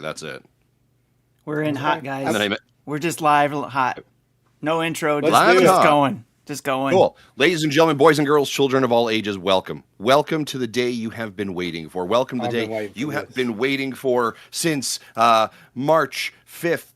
That's it. We're in hot, Okay. guys. And then We're just live hot. No intro. Let's Just, do just it. going. Just going. Cool. Ladies and gentlemen, boys and girls, children of all ages, welcome. Welcome to the day you have been waiting for. Welcome to the day you have been waiting for since March 5th,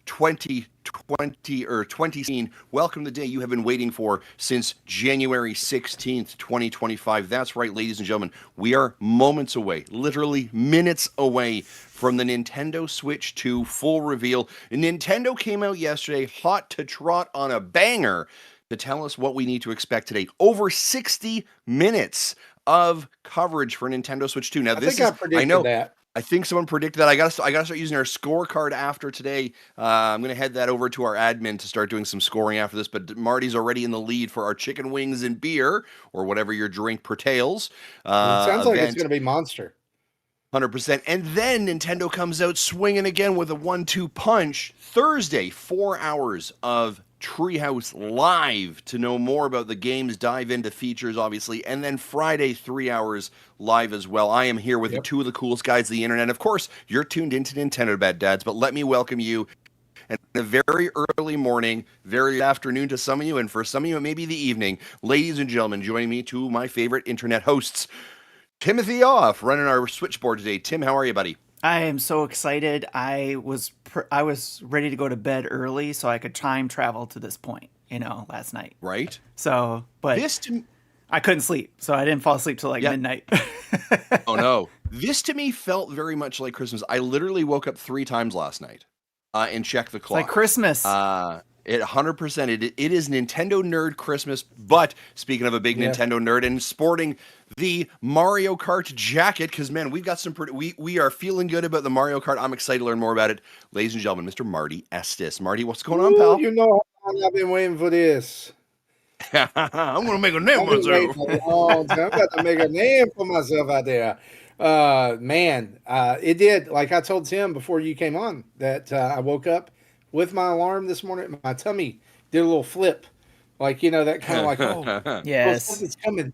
2020 or 2016. Welcome to the day you have been waiting for since January 16th, 2025. That's right, ladies and gentlemen. We are moments away, literally minutes away from the Nintendo Switch 2 full reveal. Nintendo came out yesterday hot to trot on a banger to tell us what we need to expect today. Over 60 minutes of coverage for Nintendo Switch 2. Now, I predicted that. I think someone predicted that. I gotta start using our scorecard after today. I'm gonna head that over to our admin to start doing some scoring after this. But Marty's already in the lead for our chicken wings and beer, or whatever your drink pertails. It sounds like it's gonna be Monster. 100%. And then Nintendo comes out swinging again with a 1-2 punch. Thursday, 4 hours of Treehouse live to know more about the games, dive into features, obviously. And then Friday, 3 hours live as well. I am here with the two of the coolest guys of the internet. Of course, you're tuned into NintendoDads, but let me welcome you. And a very early morning, very afternoon to some of you, and for some of you, it may be the evening. Ladies and gentlemen, joining me, two of my favorite internet hosts. Timothy Off, running our switchboard today. Tim, how are you, buddy? I am so excited. I was ready to go to bed early so I could time travel to this point, last night. Right. So, but I couldn't sleep, so I didn't fall asleep till midnight. Oh, no. This to me felt very much like Christmas. I literally woke up 3 times last night and checked the clock. It's like Christmas. It 100%. It is Nintendo Nerd Christmas. But speaking of a big Nintendo nerd and sporting the Mario Kart jacket, because man, we've got some we are feeling good about the Mario Kart. I'm excited to learn more about it, ladies and gentlemen. Mr. Marty Estes. Marty, what's going on, pal? You know how long I've been waiting for this. I'm gonna make a name for myself. I'm about to make a name for myself out there. It did. Like I told Tim before you came on, that I woke up with my alarm this morning. My tummy did a little flip, like that kind of like, oh, yes, something's coming.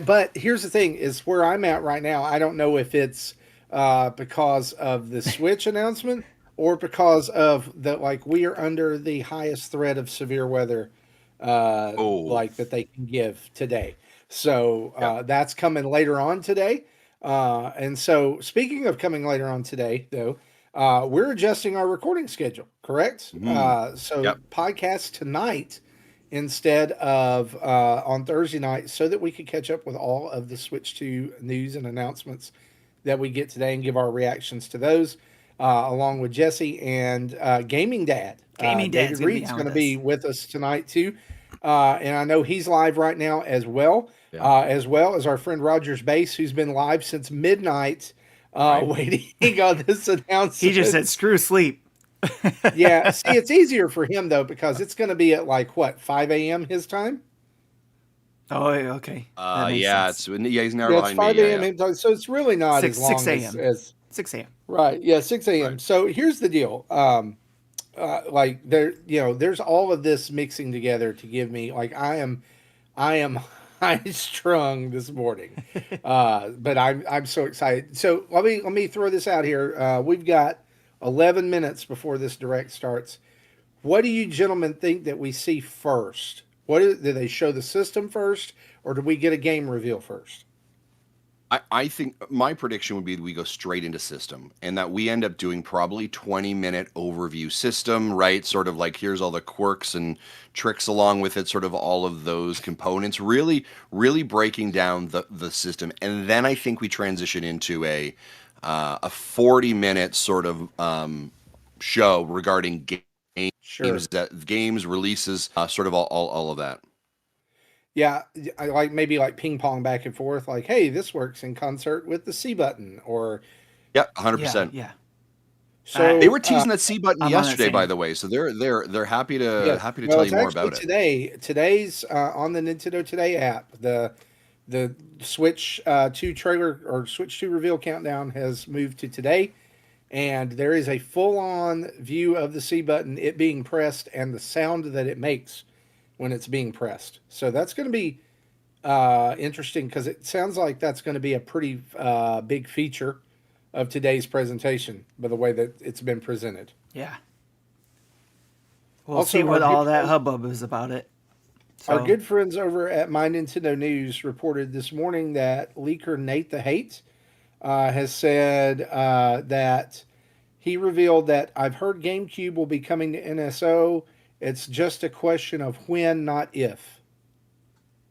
But here's the thing: is where I'm at right now. I don't know if it's because of the Switch announcement or because of we are under the highest threat of severe weather, like that they can give today. So that's coming later on today. And so speaking of coming later on today, though, we're adjusting our recording schedule, correct? Podcast tonight instead of on Thursday night, so that we could catch up with all of the Switch 2 news and announcements that we get today and give our reactions to those, along with Jesse and Gaming Dad. David Reed's going to be with us tonight too. And I know he's live right now as well as our friend Rogers Base, who's been live since midnight, waiting on this announcement. He just said, screw sleep. Yeah. See, it's easier for him though, because it's going to be at 5 a.m. his time. Oh, okay. He's an hour behind 5 me. a.m. So it's really not as long 6 a.m. as 6 a.m. Right. Yeah. 6 a.m. Right. So here's the deal. There's all of this mixing together to give me I am high strung this morning, but I'm so excited. So let me throw this out here. We've got 11 minutes before this direct starts. What do you gentlemen think that we see first? Do they show the system first, or do we get a game reveal first? I think my prediction would be that we go straight into system, and that we end up doing probably 20-minute overview system, right? Sort of like, here's all the quirks and tricks along with it, sort of all of those components, really, really breaking down the system. And then I think we transition into a 40-minute sort of show regarding games releases, sort of all of that. Yeah, I maybe ping pong back and forth, hey, this works in concert with the C button, or 100%. Yeah. So they were teasing that C button yesterday, by the way. So they're happy to tell you more about it. Today's on the Nintendo Today app, the Switch 2 trailer or Switch 2 reveal countdown has moved to today, and there is a full-on view of the C button, it being pressed, and the sound that it makes when it's being pressed. So that's going to be interesting, because it sounds like that's going to be a pretty big feature of today's presentation by the way that it's been presented. Yeah. We'll Also, see what all that hubbub is about it. Our So, good friends over at My Nintendo News reported this morning that leaker Nate the Hate has said that he revealed that I've heard GameCube will be coming to NSO. It's just a question of when, not if.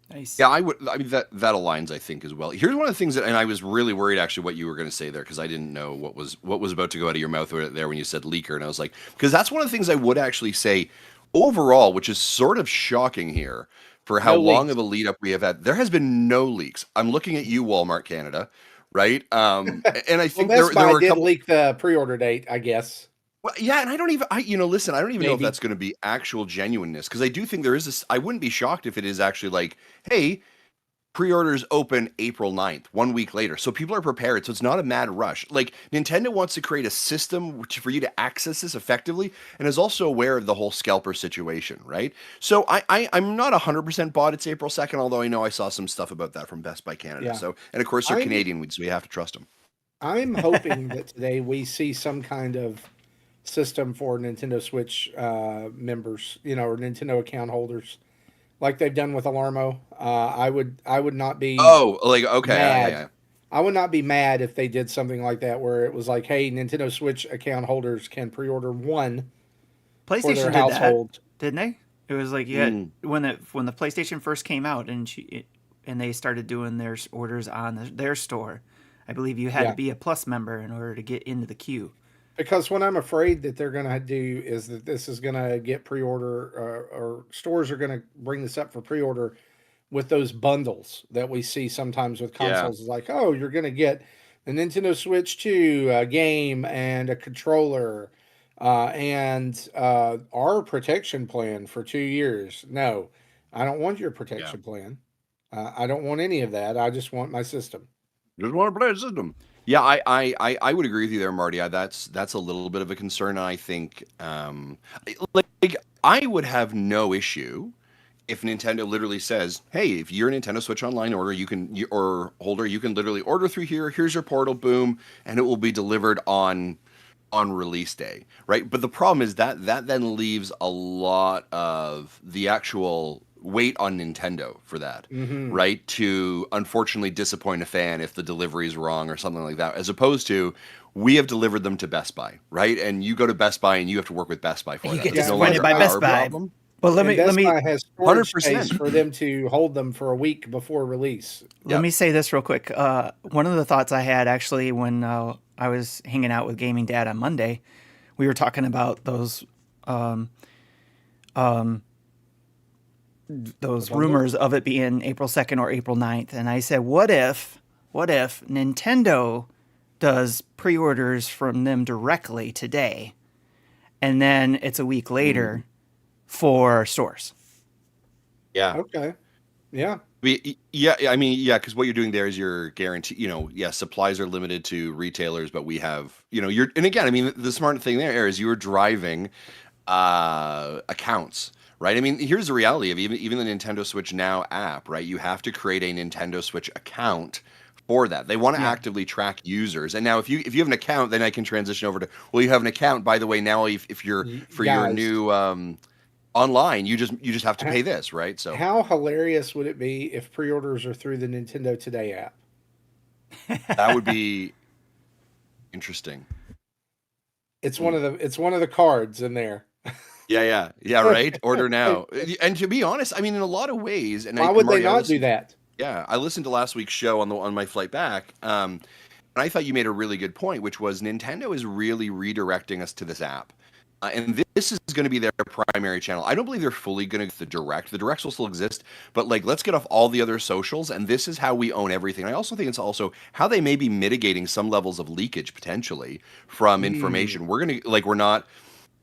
nice. Yeah, I mean that aligns, I think, as well. Here's one of the things that, and I was really worried actually what you were going to say there because I didn't know what was about to go out of your mouth there when you said leaker, and I was like, because that's one of the things I would actually say overall, which is sort of shocking here for how No long leaks. of a lead up we have had. There has been no leaks. I'm looking at you, Walmart Canada, right? And I Well, think Best there Buy were a did couple. leak the pre-order date, I guess. Well, yeah, and I don't even, listen, I don't even know if Maybe. that's going to be actual genuineness because I do think there is this. I wouldn't be shocked if it is actually like, hey, pre-orders open April 9th, 1 week later. So people are prepared. So it's not a mad rush. Like Nintendo wants to create a system for you to access this effectively and is also aware of the whole scalper situation, right? So I'm not 100% bought it's April 2nd, although I know I saw some stuff about that from Best Buy Canada. Yeah. So, and of course they're I'm Canadian, so we have to trust them. I'm hoping that today we see some kind of system for Nintendo Switch members, or Nintendo account holders, like they've done with Alarmo. I would not be Oh, like, okay. Yeah, yeah, mad. yeah. I would not be mad if they did something like that, where it was like, "Hey, Nintendo Switch account holders can pre-order one for their PlayStation did that, household." didn't they? It was like you had Mm, when the PlayStation first came out and they started doing their orders on their store. I believe you had to Yeah, be a Plus member in order to get into the queue. because what I'm afraid that they're going to do is that this is going to get pre-order, or stores are going to bring this up for pre-order with those bundles that we see sometimes with yeah. consoles. It's like, oh, you're going to get the Nintendo Switch 2, a game and a controller, and our protection plan for 2 years. No, I don't want your Yeah. protection plan. I don't want any of that. I just want my system. Just want to play a system. Yeah, I would agree with you there, Marty. That's a little bit of a concern. And I think, like, I would have no issue if Nintendo literally says, "Hey, if you're a Nintendo Switch Online order, or holder, you can literally order through here. Here's your portal, boom, and it will be delivered on release day," right? But the problem is that then leaves a lot of the actual weight on Nintendo for that, Hmm. right? To unfortunately disappoint a fan if the delivery is wrong or something like that, as opposed to we have delivered them to Best Buy, right? And you go to Best Buy and you have to work with Best Buy for You that. get That's Yeah, no and disappointed longer by Best our Buy. problem. But let and me let Best me Buy has storage space 100%. for them to hold them for a week before release. let Yep. me say this real quick. One of the thoughts I had actually when I was hanging out with Gaming Dad on Monday, we were talking about The those bundle. rumors of it being April 2nd or April 9th. And I said, what if Nintendo does pre-orders from them directly today and then it's a week Mm, later for stores? yeah. Okay. Yeah. Yeah, I mean, yeah, because what you're doing there is you're guarantee, yeah, supplies are limited to retailers, but we have, and again, I mean, the smart thing there is you're driving accounts, right? I mean, here's the reality of even the Nintendo Switch Now app, right? You have to create a Nintendo Switch account for that. They want to Yeah. actively track users, and now if you have an account, then I can transition over to, well, you have an account. By the way, now if you're for your Guys, new online, you just have to pay this, right? So how hilarious would it be if pre-orders are through the Nintendo Today app? that would be interesting. Hmm. It's one of the cards in there. Yeah, yeah, yeah. Right. Order now. And to be honest, I mean, in a lot of ways, Why and would they Marty, I not do listened. that? Yeah, I listened to last week's show on my flight back, and I thought you made a really good point, which was Nintendo is really redirecting us to this app, and this is going to be their primary channel. I don't believe they're fully going to the direct. The directs will still exist, but like, let's get off all the other socials, and this is how we own everything. I also think it's also how they may be mitigating some levels of leakage potentially from Hmm. information.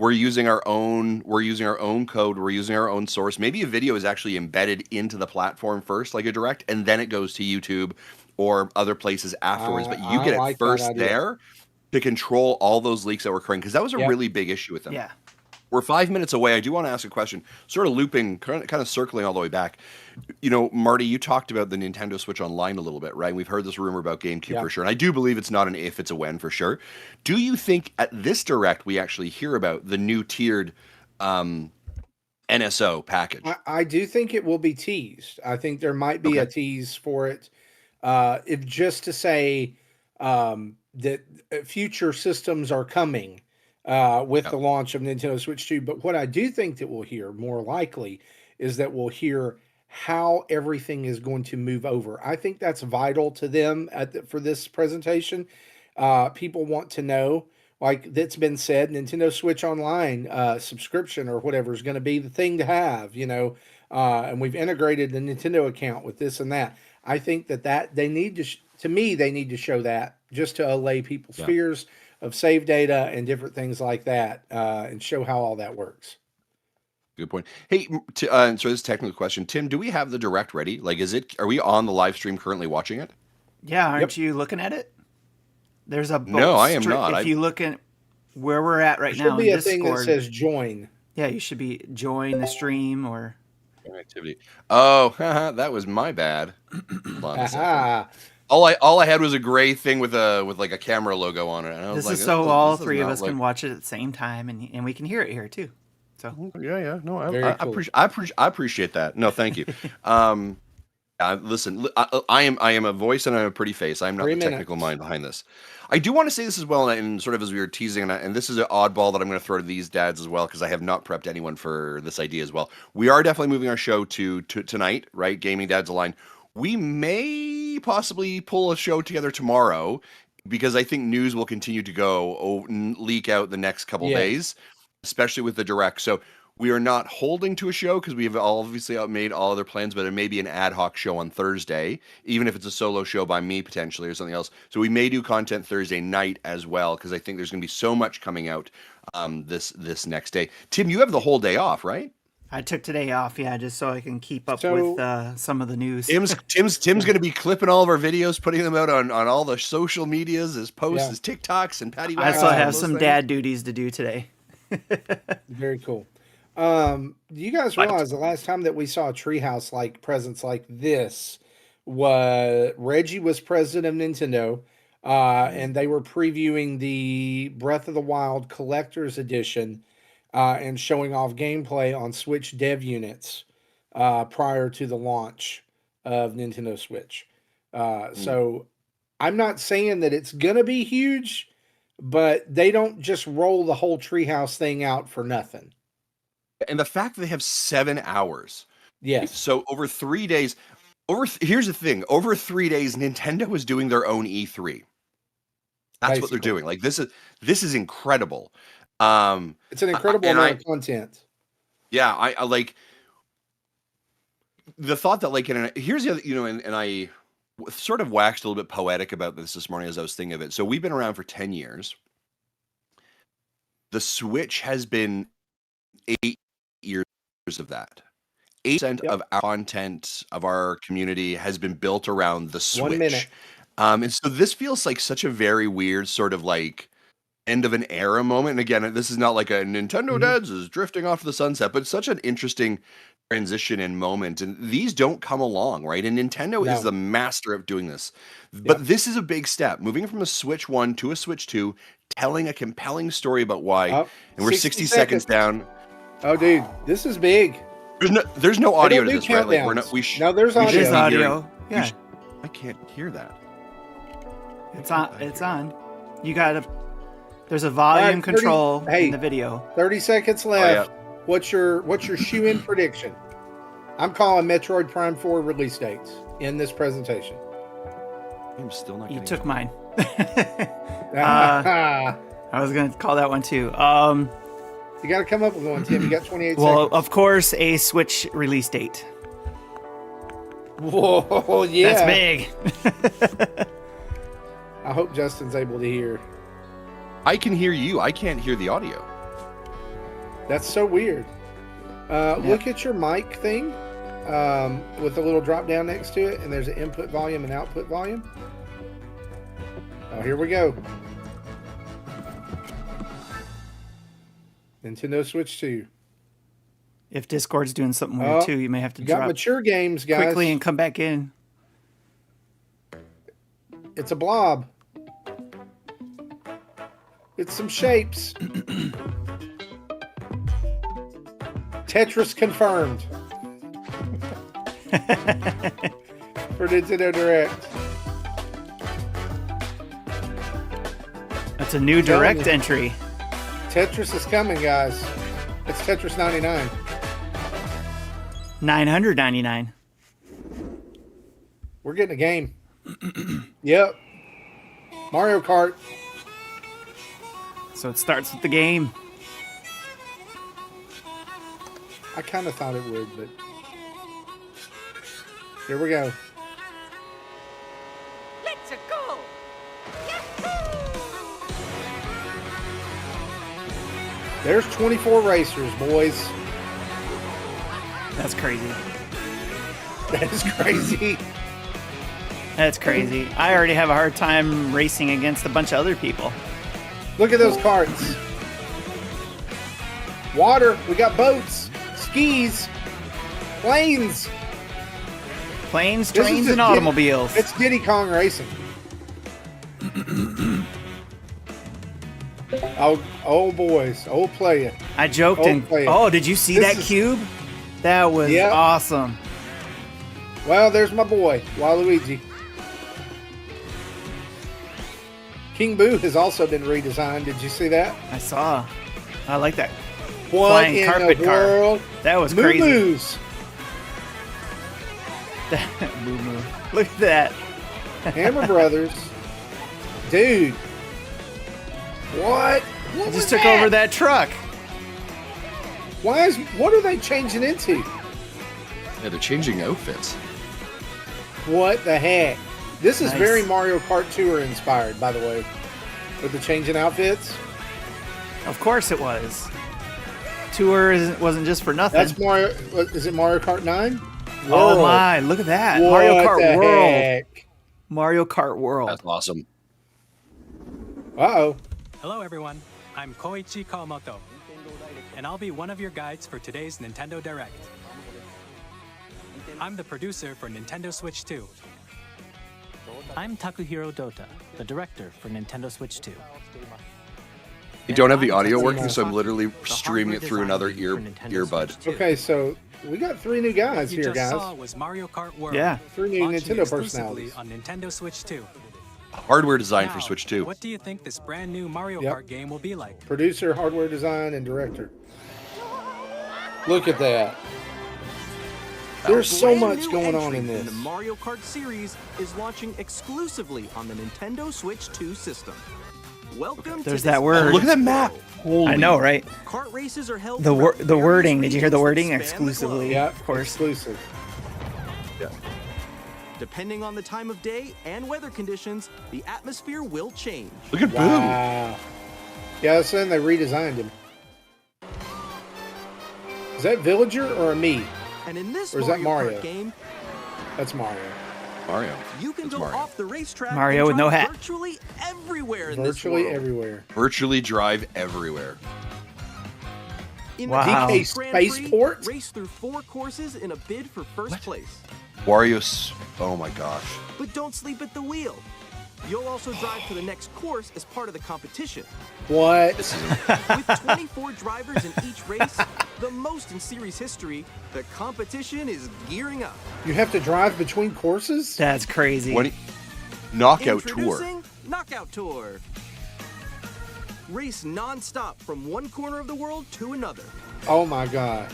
We're using our own code, we're using our own source. Maybe a video is actually embedded into the platform first, like a direct, and then it goes to YouTube or other places afterwards, but you I get it like that first idea. there to control all those leaks that were occurring because that was a Yep. really big issue with them. Yeah. We're 5 minutes away. I do want to ask a question, sort of looping, kind of circling all the way back. You know, Marty, you talked about the Nintendo Switch Online a little bit, right? We've heard this rumor about GameCube for sure, and I do believe it's not an if, it's a when for sure. Do you think at this direct we actually hear about the new tiered NSO package? I do think it will be teased. I think there might be a tease for it, if just to say that future systems are coming with the launch of Nintendo Switch 2. But what I do think that we'll hear more likely is that we'll hear how everything is going to move over. I think that's vital to them for this presentation. People want to know, like that's been said, Nintendo Switch Online subscription or whatever is going to be the thing to have, you know, and we've integrated the Nintendo account with this and that. I think that they need to me, they need to show that just to allay people's fears of save data and different things like that, and show how all that works. Good point. Hey, so this is a technical question. Tim, do we have the direct ready? Like, are we on the live stream currently watching it? Yeah, aren't you looking at it? There's a no, I am not. If you look at where we're at right now, should be a thing that says join. Yeah, you should be join the stream or activity. Oh, that was my bad. Hold on a second. All I had was a gray thing with like a camera logo on it. And I was this is so all three of us can watch it at the same time, and we can hear it here too. So yeah, no, I appreciate that. No, thank you. Listen, I am a voice and I'm a pretty face. I'm not the technical mind behind this. I do want to say this as well, and sort of as we were teasing, and this is an oddball that I'm going to throw to these dads as well, because I have not prepped anyone for this idea as well. We are definitely moving our show to tonight, right? Gaming Dads Align. We may possibly pull a show together tomorrow, because I think news will continue to leak out the next couple days, especially with the direct. So we are not holding to a show because we have obviously made all other plans, but it may be an ad hoc show on Thursday, even if it's a solo show by me potentially or something else. So we may do content Thursday night as well, because I think there's going to be so much coming out this next day. Tim, you have the whole day off, right? I took today off, yeah, just so I can keep up with some of the news. Tim's going to be clipping all of our videos, putting them out on all the social medias, his posts, his TikToks, and Patty. I still have some dad duties to do today. Very cool. Do you guys realize the last time that we saw a Treehouse like presence like this was Reggie was president of Nintendo, and they were previewing the Breath of the Wild Collector's Edition, and showing off gameplay on Switch dev units prior to the launch of Nintendo Switch. So I'm not saying that it's gonna be huge, but they don't just roll the whole Treehouse thing out for nothing. And the fact that they have 7 hours. Yes. So over 3 days, here's the thing. Over 3 days, Nintendo is doing their own E3. That's what they're doing. Like this is incredible. It's an incredible amount of content. Yeah, I like the thought that like here's the other, and I sort of waxed a little bit poetic about this morning as I was thinking of it. So we've been around for 10 years. The Switch has been 8 years of that. 8% of our content of our community has been built around the Switch. 1 minute. And so this feels like such a very weird sort of like end of an era moment. And again, this is not like a NintendoDads is drifting off to the sunset, but it's such an interesting transition and moment. And these don't come along, right? And Nintendo is the master of doing this. But this is a big step, moving from a Switch 1 to a Switch 2, telling a compelling story about why. And we're 60 seconds down. Oh, dude, this is big. There's no audio to this, right? Like no, there's audio. There's audio. Yeah. I can't hear that. It's on. It's on. You gotta. There's a volume control in the video. 30 seconds left. What's your shoe-in prediction? I'm calling Metroid Prime 4 release dates in this presentation. I'm still not. You took mine. I was gonna call that one too. You got to come up with one, Tim. You got 28 seconds. Well, of course, a Switch release date. Whoa, yeah. That's big. I hope Justin's able to hear. I can hear you. I can't hear the audio. That's so weird. Look at your mic thing with a little drop down next to it, and there's an input volume and output volume. Oh, here we go. Nintendo Switch 2. If Discord's doing something weird too, you may have to You got drop mature games, guys. quickly and come back in. It's a blob. It's some shapes. Tetris confirmed. For Nintendo Direct. That's a new direct entry. Tetris is coming, guys. It's Tetris 99. $999. We're getting a game. Yep. Mario Kart. So it starts with the game. I kind of thought it would, but here we go. Let's go! There's 24 racers, boys. That's crazy. That is crazy. That's crazy. I already have a hard time racing against a bunch of other people. Look at those carts. Water. We got boats, skis, planes. Planes, This is trains, just and automobiles. It's Diddy Kong Racing. Oh boys. Oh playa. I joked Oh, and play it. oh, did you see This that is- cube? That was Yep. awesome. Well, there's my boy, Waluigi. King Boo has also been redesigned. Did you see that? I saw. I like that. What Flying in carpet the car. world? That was Moo crazy. Moos. Moo moo. Look at that. Hammer Brothers. Dude. What? What I was just took over that truck. What are they changing into? Yeah, they're changing outfits. What the heck? This is Nice. very Mario Kart Tour inspired, by the way. With the changing outfits. Of course it was. Tour wasn't just for nothing. That's Mario. Is it Mario Kart 9? Oh my, look at that. What Mario Kart the World. heck? Mario Kart World. That's awesome. Uh-oh. Hello everyone, I'm Koichi Kawamoto, and I'll be one of your guides for today's Nintendo Direct. I'm the producer for Nintendo Switch 2. I'm Takuhiro Dota, the director for Nintendo Switch 2. You don't have the audio That's working, nice. so I'm literally streaming it through another earbud. Okay, so we got 3 new guys You here, just guys. saw was Mario Kart World. Yeah. 3 new launching Nintendo exclusively personalities. on Nintendo Switch 2. Hardware design for Now, Switch 2. What do you think this brand new Mario Yep. Kart game will be like? Producer, hardware design, and director. Look at that. There's so Brand much new going on entry in this. The Mario Kart series is launching exclusively on the Nintendo Switch 2 system. Welcome There's to that this word. Look at that map. I know, right? Kart races are held The throughout the wording. various Did you hear the regions wording? that span the Exclusively. Yeah, Of course. exclusive. Depending on the time of day and weather conditions, the atmosphere will change. Look at Boo. Wow. Yeah, I was saying they redesigned him. Is that Villager or a me? And in this Or is that Mario Mario? Kart game, That's Mario. Mario. you can That's go Mario. off the racetrack Mario and with no drive hat. virtually everywhere in Virtually this world. everywhere. Virtually drive everywhere. In Wow. the DK Grand Prix, Spaceport? race through 4 courses in a bid for first place. Wario's. Oh my gosh. But don't sleep at the wheel. You'll also drive to the next course as part of the competition. What? This is With 24 drivers in each race, the most in series history, the competition is gearing up. You have to drive between courses? That's crazy. what? Knockout tour. Introducing Knockout Tour. Race non-stop from one corner of the world to another. Oh my gosh.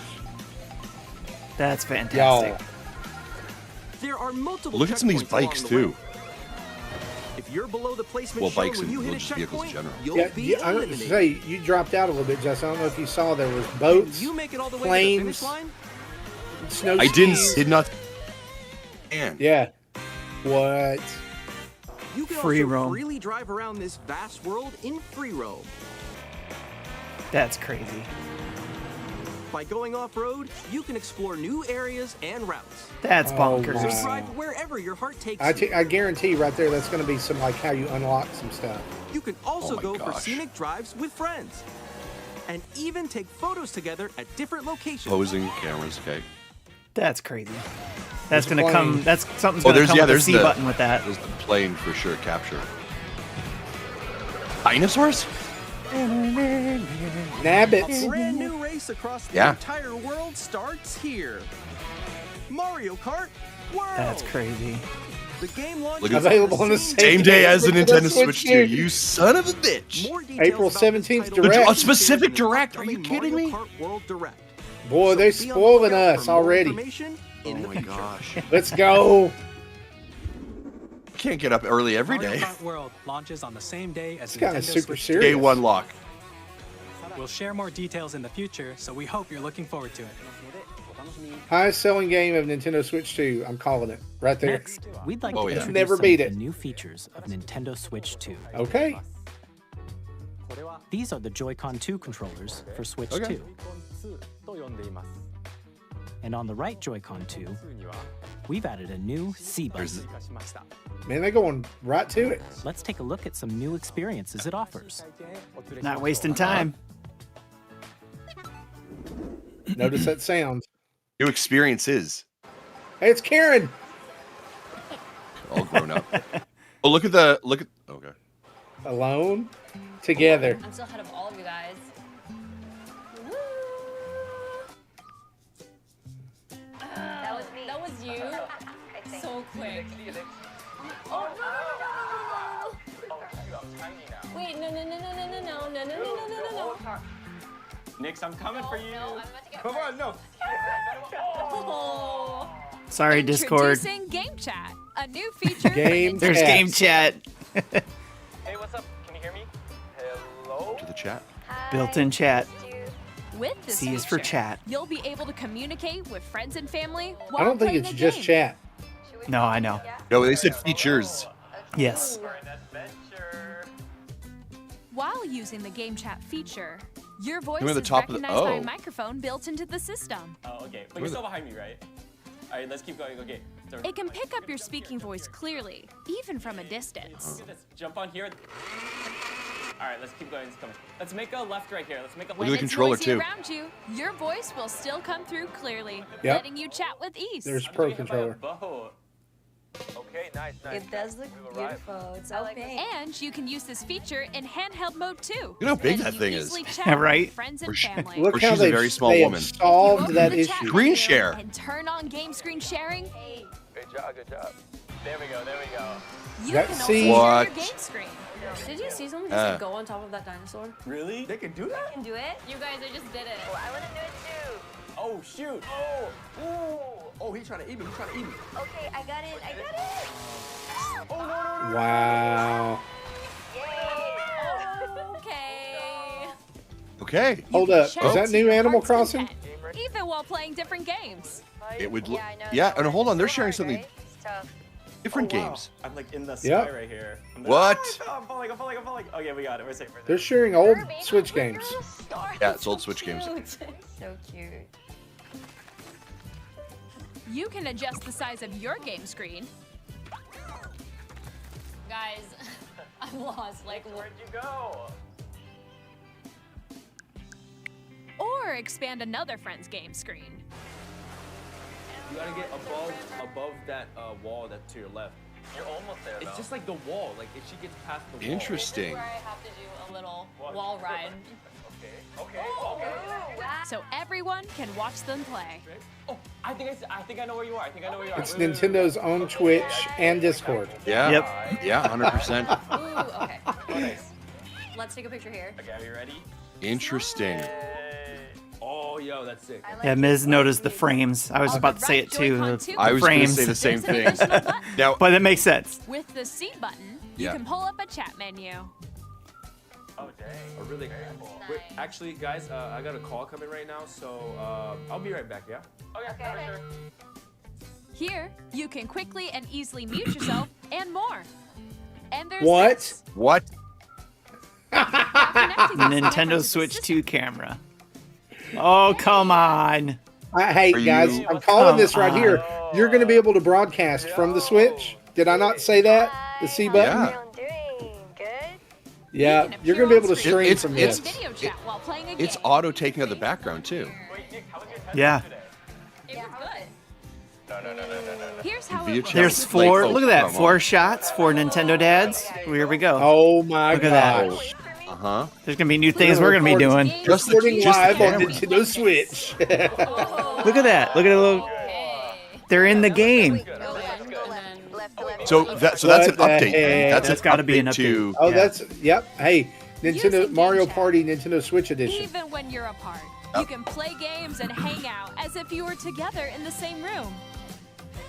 That's fantastic. Y'all. There are multiple Look at some of these checkpoints along bikes the too. way. If you're below the placement Well, shown bikes when and you hit a just vehicles in checkpoint, general. you'll Yeah, be I don't eliminated. say you dropped out a little bit, Justin. I don't know if you saw there was boats, You make it all the way to the planes, finish line, snow I skis. did not. And Yeah. What? you can Free also roam. freely drive around this vast world in free roam. That's crazy. By going off-road, you can explore new areas and routes. That's Oh bonkers. my. So drive wherever your heart takes I you. I guarantee right there that's going to be some like how you unlock some stuff. You can also my go for gosh. scenic drives with friends. and even take photos together at different locations. Posing cameras, okay. That's crazy. That's There's gonna a come. plane. That's something's gonna come with the C button with that. There's the plane for sure, capture. Dinosaurs? Nabbits. A brand new race across the Yeah. entire world starts here. Mario Kart World. That's crazy. The game launches Look at Available on the Same day as the Nintendo Switch 2. 2. You son of a bitch. More details April about this 17th title direct. will A be specific shared in the direct? Are you upcoming kidding Mario me? Kart World Direct. Boy, So they're be on the spoiling lookout us for more already. information in Oh the my future. gosh. Let's go. Can't get up early every Mario day. Kart World launches on the same day as It's the kind Nintendo of super Switch. serious. Day one lock. We'll share more details in the future, so we hope you're looking forward to it. Highest selling game of Nintendo Switch 2. I'm calling it right there. Next, we'd like Oh, to yeah. introduce Never some beat of it. the new features of Nintendo Switch 2. Okay. These are the Joy-Con 2 controllers for Switch Okay. 2. And on the right Joy-Con 2, we've added a new C button. There's Man, they're going right to it. Let's take a look at some new experiences it offers. Not wasting time. Notice that sound. new experiences. Hey, it's Karen. All grown up. Oh, look at okay. Alone. Together. I'm still ahead of all of you guys. Woo! That was you. So quick. Oh no! Wait, no. Nix, I'm coming for you. No, I'm about to get Come on, no. Oh. Sorry, Discord. Introducing Game Chat, a new feature. Game There's chat. game chat. Hey, what's up? Can you hear me? Hello? To the chat. Built-in chat. With this C is for feature, chat. you'll be able to communicate with friends and family I while don't think playing it's a just game. chat. No, I know. No, they said features. Yes. For an adventure. While using the Game Chat feature, your voice You're at the is top of the- recognized by oh. a microphone built into the system. Oh, okay. But you're still behind me, right? All right, let's keep going. Okay. So, It can pick up your speaking voice clearly, even from a distance. Look at this. Jump on here. All right, let's keep going. It's coming. Let's make a left right here. Let's make a Look left. at the When it's controller, noisy too. around you, your voice will still come through clearly, Yep. letting you chat with ease. There's I'm Pro getting hit by a Controller. boat. Okay, nice. It does look beautiful. It's okay. And you can use this feature in handheld mode too. Look how big letting that you thing is. easily chat Right? with friends and Or she- family. Look Or how she's a they've, very small they have woman. solved Open that the chat issue. Screen menu share. And turn on game screen sharing. Good job, good job. There we go, there we go. You That can also C- share What? your game screen. Did you see someone Uh. just like, go on top of that dinosaur? Really? They can do that? Can do it? You guys, I just did it. I want to do it too. Oh, shoot. Oh. Ooh. Oh, he's trying to eat me. He's trying to eat me. Okay, I got it. I got it. Oh, no, no, no. Wow. Okay. Okay. You Hold can up. chat Is that to new your Animal heart's Crossing? content, even while playing different games. It would look. Yeah, I know. Yeah, that and one. hold on, they're So sharing hard, something right? It's tough. different Oh, wow. games. I'm like in the sky Yep. right here. What? I'm falling. Okay, we got it. We're safe. We're safe. They're sharing old Kirby, Switch look, games. you're a star. Yeah, it's old Switch games. So cute. You can adjust the size of your game screen, Guys, I'm lost. Like, Where'd you go? or expand another friend's game screen. You gotta get above that wall that's to your left. You're almost there, It's just like the wall. Like if she gets past the wall. Interesting. where I have to do a little wall ride. Okay. So everyone can watch them play. Oh, I think I know where you are. I think I know where you are. It's Wait, wait, wait, Nintendo's own Twitch and Discord. Yeah. Yep. Yeah, 100%. Ooh, okay. wait. Nice. Let's take a picture here. Okay, are you ready? Interesting. Oh, yo, that's sick. I like Yeah, Ms. noticed the frames. I was On about the to say right it too. Joy-Con The two I was going to frames. say the same There's an thing. additional button. Now, But that makes sense. With the C button, you Yeah. can pull up a chat menu. Oh, dang. Oh, really? Wait, actually, guys, I got a call coming right now, so I'll be right back. Yeah. Okay, for sure. Here, you can quickly and easily mute yourself and more. And there's What? this. what? Connecting these Nintendo cameras to the Switch system. 2 camera. Oh, come on. Hey, Are guys, you- I'm calling Come this right on. here. You're going to be able to broadcast from the Switch. Did I not say that? The C button? Yeah. How you doing? Good? Yeah, You can you're gonna be able to appear stream It's- from it's- this. video chat while playing a game. It's auto taking out the background too. Yeah. It was good. Here's how Video it chat. There's Like, four. oh, Look at that. come 4 on. shots. 4 Nintendo dads. Here we go. Oh my Look at that. gosh! Uh-huh. There's gonna be new things we're gonna be doing. Just the, Recording just the live on camera. Nintendo Switch. Look at that. Look at a little. They're in the game. So that's an What the update. heck? That's That's gotta be an to. Oh, Yeah. that's yep. Hey, Nintendo Using Mario Game Chat. Party Nintendo Switch Edition. Even when you're apart, you can play games and hang out as if you were together in the same room.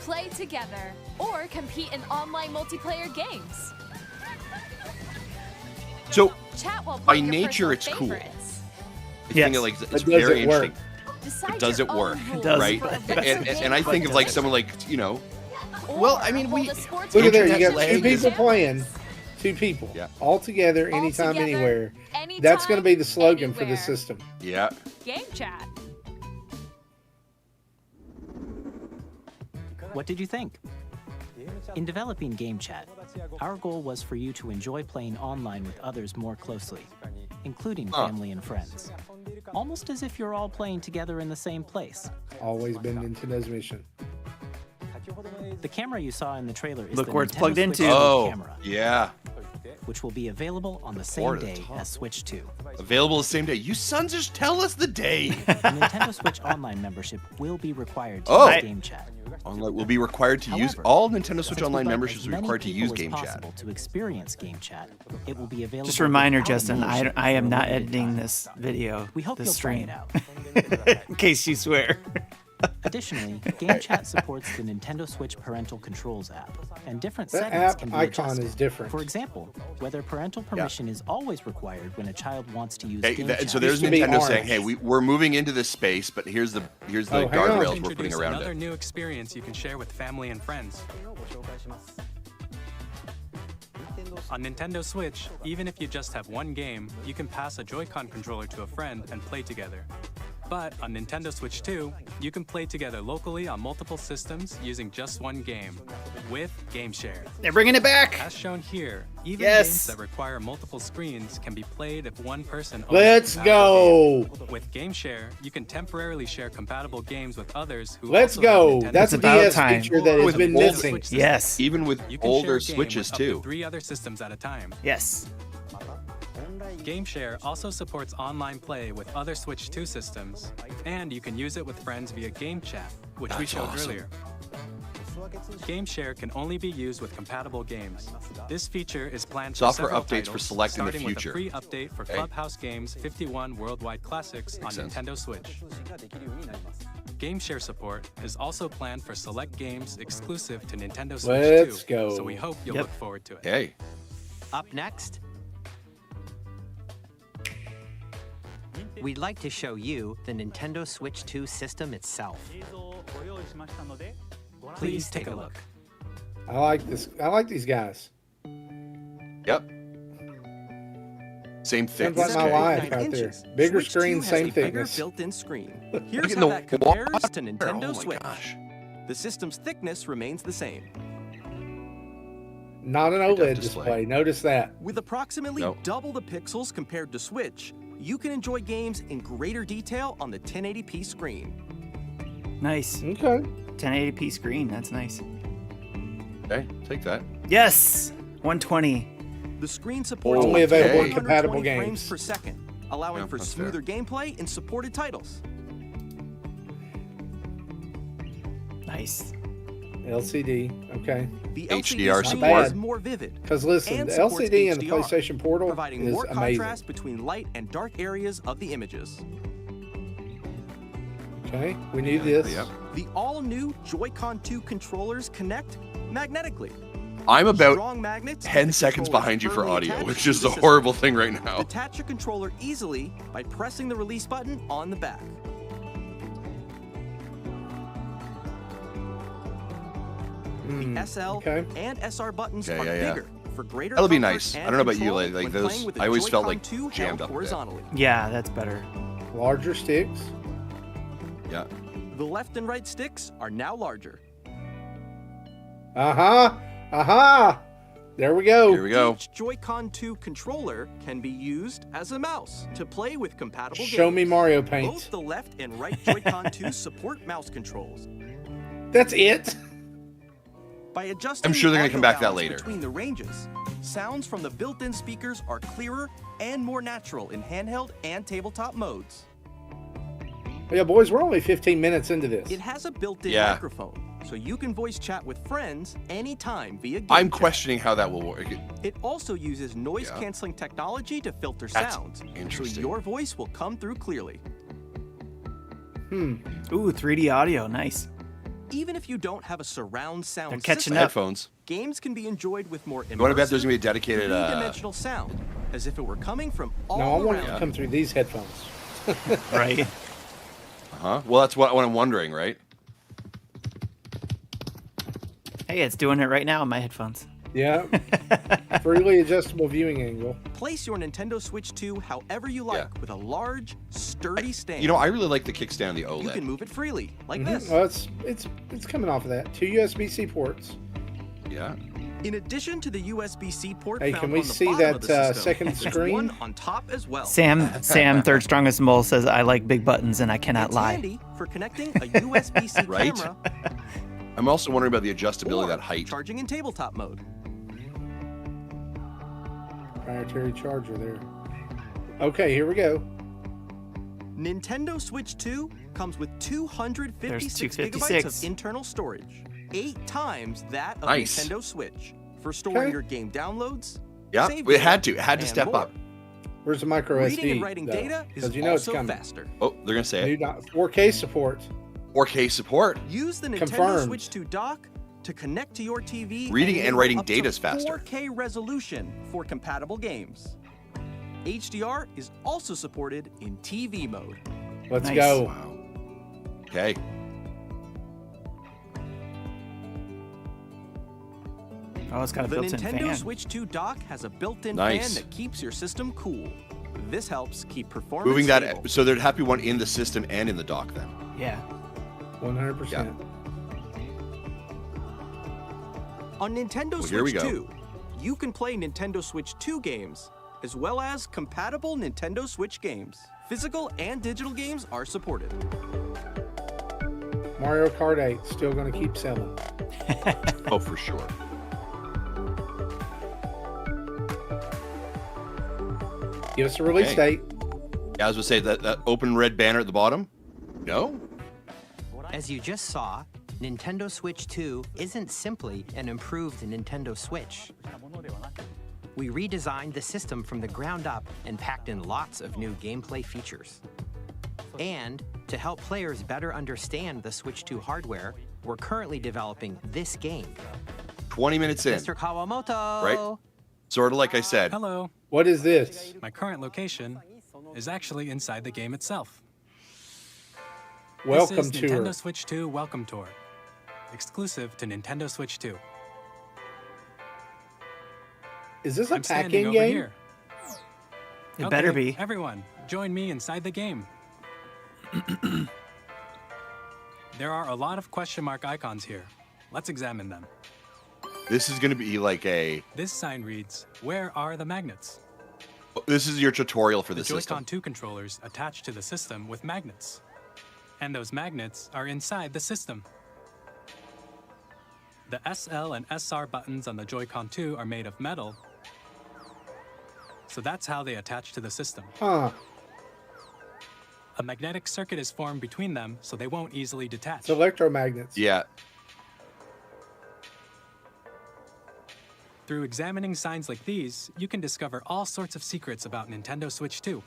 Play together or compete in online multiplayer games. So Chat while by playing your nature, personal it's cool. favorites. I Yes. think like it's does very it work? interesting. Decide Does your it work? own rules does. Right? for a And, retro and, game and I think of like competition. someone like, you know, Or well, I mean, we- hold a sports Look at there, you Internet got two lag people is- playing. 2 people. Yeah. All together, All anytime, together, anywhere. anytime, That's going to be the slogan for anywhere. the system. yeah. Game chat. What did you think? In developing Game Chat, our goal was for you to enjoy playing online with others more closely, including family and friends. Almost as if you're all playing together in the same place. Always been Nintendo's mission. The camera you saw in the trailer is Look the where it's Nintendo plugged Switch into. 2 Oh, camera, yeah. which will be available on the same Or the day top. as Switch 2. Available the same day. You sons just tell us the day. The Nintendo Switch Online membership will be required to Oh. use Game Chat. Online will be required to use However, all Nintendo Switch since we'd Online like memberships as are many required to people use as Game Chat. possible to experience Game Chat, it will be available. Just a reminder, without Justin. motion I am for a not limited editing time. this video. We hope this you'll stream. try it out. In case you swear. Additionally, Game Chat supports the Nintendo Switch Parental Controls app, and different That settings app can be icon adjusted. is different. For example, whether parental permission is always required when a child wants to use Hey, Game and Chat. so there's Used to be Nintendo orange. saying, "Hey, we're moving into this space, but here's the Oh, hang on. guardrails we're putting Introduce around another it." new experience you can share with family and friends. On Nintendo Switch, even if you just have one game, you can pass a Joy-Con controller to a friend and play together. But on Nintendo Switch 2, you can play together locally on multiple systems using just one game, with Game Share. They're bringing it back. As shown here, even Yes. games that require multiple screens can be played if one person owns Let's a compatible go. game. With Game Share, you can temporarily share compatible games with others who Let's also have go. Nintendo That's a It's about DS time. feature that has With been older missing. Switch Yes. systems. Even with You can older share a game Switches with up to too. 3 other systems at a time. Yes. GameShare also supports online play with other Switch 2 systems, and you can use it with friends via Game Chat, which we That's showed awesome. earlier. GameShare can only be used with compatible games. This feature is planned for Software several updates for titles, select in the starting future. with a free update for Okay. Clubhouse Games 51 Worldwide Classics on Makes sense. Nintendo Switch. GameShare support is also planned for select games exclusive to Nintendo Switch Let's 2, go. so we hope you'll Yep. look forward to it. Hey, Up next, we'd like to show you the Nintendo Switch 2 system itself. Please take a look. I like this. I like these guys. yep. Same thing. Sounds like my life out there. 9 inches. Bigger Switch 2 screen, has same a bigger thickness. built-in screen. Look Here's at how the that compares water. to Nintendo Oh my Switch. gosh. The system's thickness remains the same. Not an Big OLED display. display. Notice that. With approximately Nope. double the pixels compared to Switch, you can enjoy games in greater detail on the 1080p screen. Nice. Okay. 1080p screen. That's nice. Okay, take that. Yes. 120. The screen supports Only up to available in 120 compatible frames games. per second, allowing Yeah, for that's smoother gameplay in supported titles. Nice. LCD. Okay. The HDR LCD screen support. is more vivid, Because listen, and the supports LCD and the HDR, PlayStation Portal providing is more amazing. contrast between light and dark areas of the images. Okay. We need this. Yep. The all-new Joy-Con 2 controllers connect magnetically. I'm about Strong magnets keep 10 the seconds controllers behind you for firmly audio, attached which to is the a system. horrible thing right now. Detach your controller easily by pressing the release button on the back. The SL okay. and SR buttons Yeah, are yeah, yeah. bigger for greater That'll be comfort nice. I and don't know about you, control like when those. playing with the I always felt Joy-Con like 2 held jammed up there. horizontally. Yeah, that's better. Larger sticks. Yeah. The left and right sticks are now larger. Aha. Aha. There we go. Here we go. Each Joy-Con 2 controller can be used as a mouse to play with compatible games. Show me Mario Paint. Both the left and right Joy-Con 2 support mouse controls. That's it? By adjusting I'm sure they're the gonna come back to that audio balance later. between the ranges, sounds from the built-in speakers are clearer and more natural in handheld and tabletop modes. Yeah, boys, we're only 15 minutes into this. It has a built-in Yeah. microphone, so you can voice chat with friends anytime via game I'm chat. questioning how that will work. It also uses noise-canceling technology to filter That's sounds, so interesting. your voice will come through clearly. Ooh, 3D audio, nice. Even if you don't have a surround sound They're catching system, up. Headphones. games can be enjoyed with more You want to bet there's immersive, gonna be a dedicated? three-dimensional sound, as if it were coming from all No, I want it around. to come through these headphones. Right. Well, that's what I'm wondering, right? Hey, it's doing it right now in my headphones. Yeah. Freely adjustable viewing angle. Place your Nintendo Switch 2 however you like with a large, sturdy stand. You know, I really like the kickstand on the You OLED. can move it freely, like Mhm. this. Well, it's coming off of that. 2 USB-C ports. Yeah. In addition to the USB-C port Hey, found can we on the see bottom of that, the system, second there's screen? one on top as well. Sam, third strongest mole, says I like big buttons and I cannot It's lie. handy for connecting a USB-C Right? camera I'm also wondering about the adjustability or of that height. charging in tabletop mode. Proprietary charger there. Okay, here we go. Nintendo Switch 2 comes with 256 gigabytes 256. of internal storage, 8 times that of Nice. Nintendo Switch, for storing Okay. your game downloads. Yeah, save it had data, to. It had to and step more. up. Where's the micro Reading SD? and writing though? data is 'Cause you know it's also coming. faster. Oh, they're gonna say New it. 4K support. 4K support. Use the Nintendo Confirmed. Switch 2 dock to connect to your TV. Reading and enable writing up to data's faster. 4K resolution for compatible games. HDR is also supported in TV mode. Let's Nice. go. Wow. Okay. Oh, it's got a The built-in Nintendo fan. Switch 2 dock has a built-in Nice. fan that keeps your system cool. This helps keep performance Moving that, stable. so there'd have to be one in the system and in the dock then. Yeah. 100%. On Nintendo Well, here we Switch go. 2, you can play Nintendo Switch 2 games, as well as compatible Nintendo Switch games. Physical and digital games are supported. Mario Kart 8 still going to keep selling. Oh, for sure. Give us a release Okay. date. Yeah, I was gonna say that open red banner at the bottom. No. As you just saw, Nintendo Switch 2 isn't simply an improved Nintendo Switch. We redesigned the system from the ground up and packed in lots of new gameplay features. And to help players better understand the Switch 2 hardware, we're currently developing this game. 20 minutes in. Mr. Kawamoto! Right? Sort of like I said. Hello. What is this? My current location is actually inside the game itself. Welcome This is to Nintendo her. Switch 2 Welcome Tour, exclusive to Nintendo Switch 2. Is this a I'm standing packing over game? here. It better Okay, be. Everyone, join me inside the game. There are a lot of question mark icons here. Let's examine them. This is gonna be like a. This sign reads, "Where are the magnets?" This is your tutorial for The the Joy-Con system. 2 controllers attach to the system with magnets. And those magnets are inside the system. The SL and SR buttons on the Joy-Con 2 are made of metal. So that's how they attach to the system. Huh. A magnetic circuit is formed between them so they won't easily detach. It's electromagnets. Yeah. Through examining signs like these, you can discover all sorts of secrets about Nintendo Switch 2.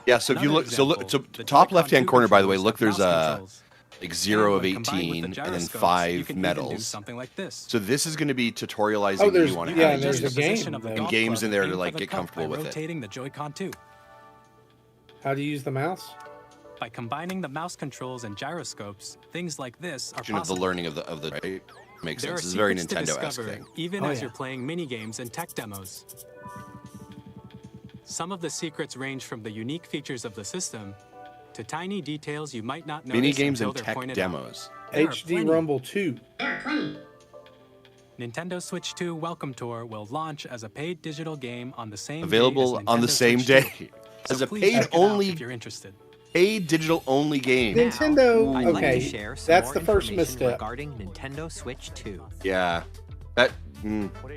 Yeah. So if you Another look, so look, so example, the top Joy-Con left-hand 2 corner, by the way, controllers look, have there's mouse a controls. like 0 And of when combined 18 with the and then gyroscopes, you 5 can even do medals. something like this. So this is going to be tutorializing Oh, what there's- you want to yeah, have. and there's Adjust a the position game of the then. golf Games club in there and to, aim like, for the get cup comfortable by with it. rotating the Joy-Con 2. How do you use the mouse? By combining the mouse controls and gyroscopes, things like this are Of the possible. learning of the right? Makes There are sense. This is very secrets to Nintendo-esque discover, thing. even Oh, as yeah. you're playing mini games and tech demos. Some of the secrets range from the unique features of the system to tiny details you might not notice Mini games until and they're tech pointed out. demos. There are HD plenty. Rumble 2. Nintendo Switch 2 Welcome Tour will launch as a paid digital game on the same Available day as on the Nintendo same Switch 2. day So as a please check it out paid-only if you're interested. paid digital-only game. Nintendo. I'd like to Okay, share some that's more the first information misstep. regarding Nintendo Switch 2. Yeah. That.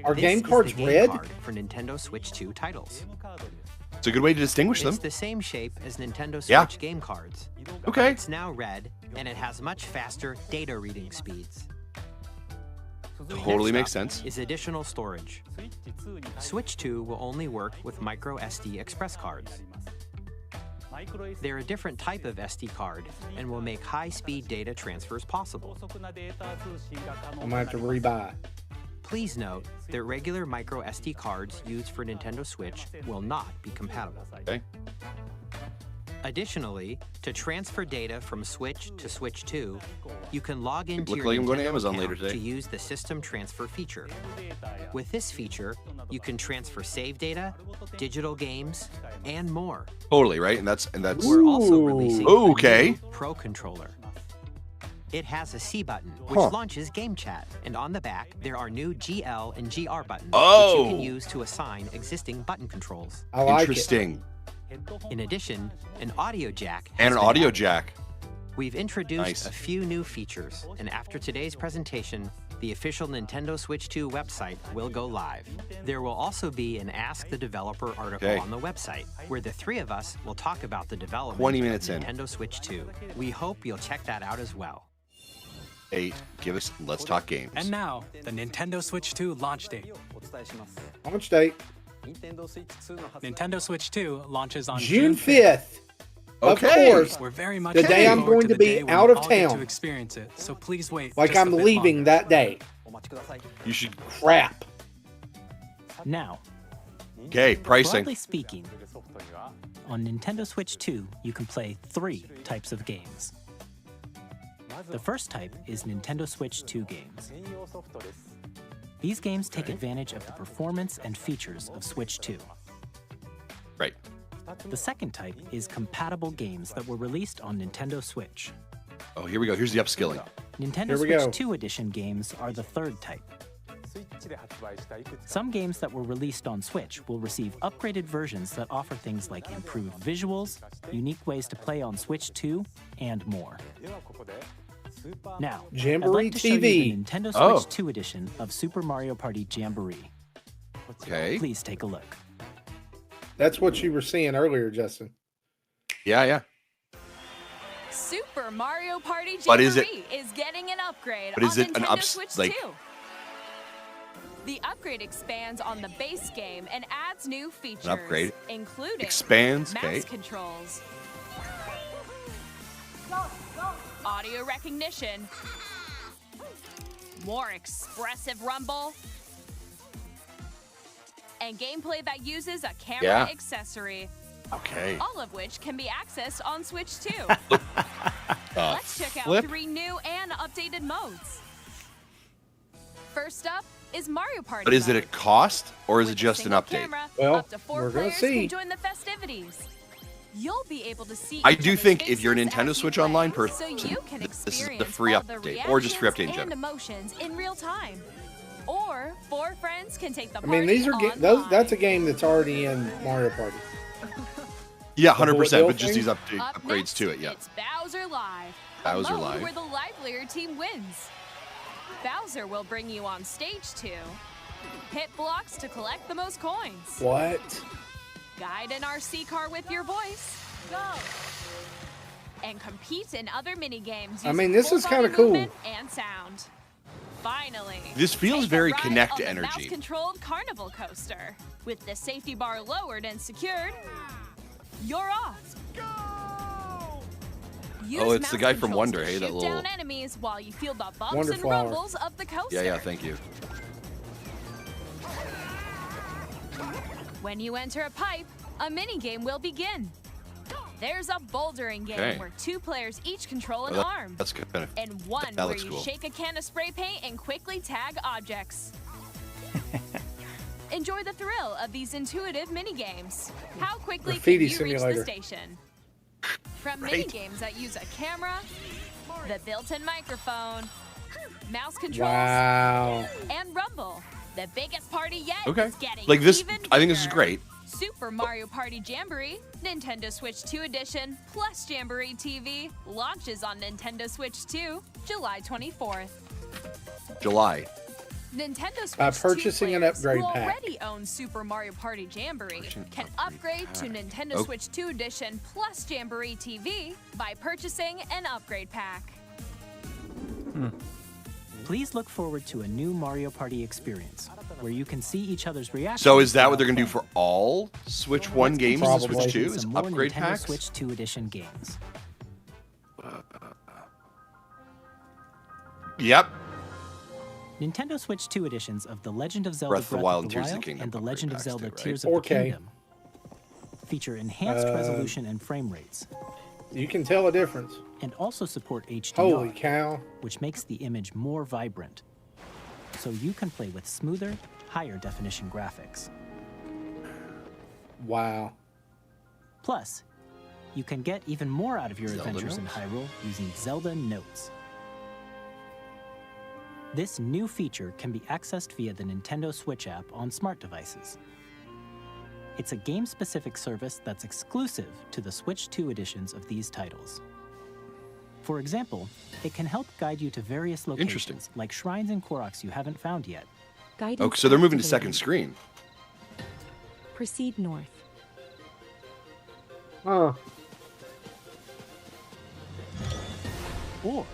Are This game is cards the game red? card for Nintendo Switch 2 titles. It's a good way to distinguish them. It's the same shape as Nintendo Switch Yeah. game cards. Okay. It's now red, and it has much faster data reading speeds. Totally Next makes up sense. is additional storage. Switch 2 will only work with micro SD express cards. They're a different type of SD card and will make high-speed data transfers possible. I'm gonna have to rebuy. Please note that regular micro SD cards used for Nintendo Switch will not be compatible. Okay. Additionally, to transfer data from Switch to Switch 2, you can log into Look your like I'm going to Nintendo Amazon account later today. to use the System Transfer feature. With this feature, you can transfer save data, digital games, and more. Totally right, and that's We're also releasing a okay. new Pro Controller. It has a C button, which Huh. launches Game Chat, and on the back there are new GL and GR buttons, which Oh. you can use to assign existing button controls. I like Interesting. In addition, an audio jack has And an been audio added. jack. We've introduced Nice. a few new features, and after today's presentation, the official Nintendo Switch 2 website will go live. There will also be an Ask the Developer article Okay. on the website, where the three of us will talk about the development 20 minutes of in. Nintendo Switch 2. We hope you'll check that out as well. Hey, give us. Let's talk games. And now, the Nintendo Switch 2 launch date. Launch date Nintendo Switch 2 launches on June 5th. Of Okay. course. We're very much The day looking I'm forward going to the be day when out we of all get town. to experience it. So please wait. Like just a I'm bit leaving longer. that day. You should. Crap. Now, Okay, pricing. broadly speaking, on Nintendo Switch 2, you can play 3 types of games. The first type is Nintendo Switch 2 games. These games take advantage of the performance and features of Switch 2. Right. The second type is compatible games that were released on Nintendo Switch. Oh, here we go. Here's the upskilling. Nintendo Here we Switch go. 2 Edition games are the third type. Some games that were released on Switch will receive upgraded versions that offer things like improved visuals, unique ways to play on Switch 2, and more. Now, Jamboree I'd like to show you TV. the Nintendo Switch Oh. 2 Edition of Super Mario Party Jamboree. Okay. Please take a look. That's what you were seeing earlier, Justin. Yeah, yeah. Super Mario Party Jamboree But is it- is getting an upgrade but is on it an Nintendo Switch like- 2. The upgrade expands on the base game and adds new features, upgrade including expands, mouse okay. controls, audio recognition, more expressive rumble, and gameplay that uses a camera Yeah. accessory. Okay. All of which can be accessed on Switch 2. Uh, Let's check out flip. 3 new and updated modes. First up is Mario Party But is it a mode. cost or is With it a just an single update? camera, Well, up to 4 we're gonna players see. can join the festivities. You'll be able to see I each do other's think if you're a faces Nintendo as you Switch play, Online so person, you can this is the experience free all the update, or just free update in reactions and general. emotions in real time. Or 4 friends can take the I party mean, these are online. that's a game that's already in Mario Party. Yeah, The 100%. bullet But just bill these thing? Up upgrades next, to it. Yeah. It's Bowser Live. Bowser a mode Live. where the livelier team wins. Bowser will bring you on stage 2. Hit blocks to collect the most coins. What? Guide an RC car with your voice. Go. And compete in other mini games. I mean, this is kinda cool. And sound. Finally. This feels take a very ride Kinect on the energy. mouse-controlled carnival coaster. With the safety bar lowered and secured, you're off. Use Oh, it's the mouse guy from controls Wonder, to hey, that shoot little- down enemies while you feel the bumps Wonder and Flower. rumbles of the coaster. Yeah, yeah. Thank you. When you enter a pipe, a mini game will begin. There's a bouldering game Okay. where 2 players each control an Oh, arm, that's kind of. and one that where looks you cool. shake a can of spray paint and quickly tag objects. Enjoy the thrill of these intuitive mini games. How quickly Graffiti can you reach simulator. the station? From Right. mini games that use a camera, the built-in microphone, mouse controls, Wow. and rumble. The biggest party yet Okay. is getting Like this, even I think this is bigger. great. Super Mario Party Jamboree, Nintendo Switch 2 Edition, plus Jamboree TV, launches on Nintendo Switch 2, July 24th. July. Nintendo Switch purchasing 2 an players upgrade who pack. already own Super Mario Party Jamboree can upgrade to Nintendo Oh. Switch 2 Edition plus Jamboree TV by purchasing an upgrade pack. Please look forward to a new Mario Party experience where you can see each other's reactions. So is that what they're throughout going to do play. for all Switch 1 games and Probably. Switch 2? Is Some more upgrade Nintendo packs? Switch 2 Edition games. Yep. Nintendo Switch 2 editions of The Legend of Zelda Breath of the Wild and Tears of the Kingdom and The upgrade Legend of packs Zelda too, right? Tears of the 4K. Kingdom feature enhanced resolution and frame rates, You can tell a difference. and also support HDR, Holy cow. which makes the image more vibrant, so you can play with smoother, higher definition graphics. Wow. Plus, you can get even more out of your Zelda adventures in Notes? Hyrule using Zelda Notes. This new feature can be accessed via the Nintendo Switch app on smart devices. It's a game-specific service that's exclusive to the Switch 2 editions of these titles. For example, it can help guide you to various locations, like shrines and Koroks you haven't found yet. Oh, so they're moving to second screen. Proceed north. Oh. Or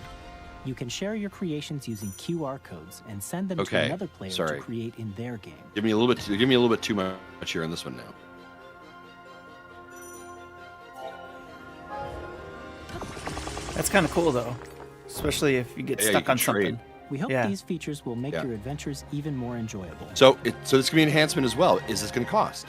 you can share your creations using QR codes and send them to Okay, another player sorry. to create in their game. Give me a little bit too much here on this one now. That's kind of cool, though. Especially if you get Yeah, you stuck can on trade. something. We hope Yeah. these features will make Yeah. your adventures even more enjoyable. So this can be an enhancement as well. Is this going to cost?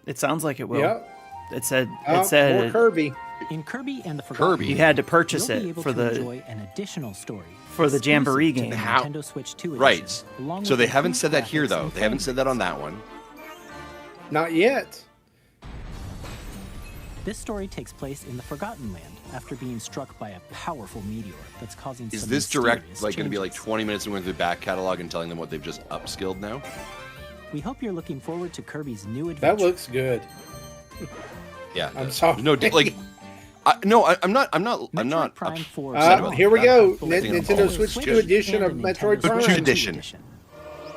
It sounds like it will. Yep. It said More it said Kirby. In Kirby and the Forgotten Kirby. you had to purchase you'll be it able for to the enjoy an additional story for the exclusive Jamboree to game. the How- Nintendo Switch 2 edition, Right. along So with they haven't improved said that here graphics though. and They haven't frame said that on that one. Not yet. This story takes place in the Forgotten Land after being struck by a powerful meteor that's causing Is some this direct mysterious like going to be like changes. 20 minutes and going through the back catalog and telling them what they've just upskilled now? We hope you're looking forward to Kirby's new That adventure. looks good. Yeah. I'm sorry. No, like I'm not. Metroid Prime 4 upset about Here we that. go. I'm thinking of Nintendo all Switch this. 2 edition of and Metroid Nintendo Prime. Switch 2 edition.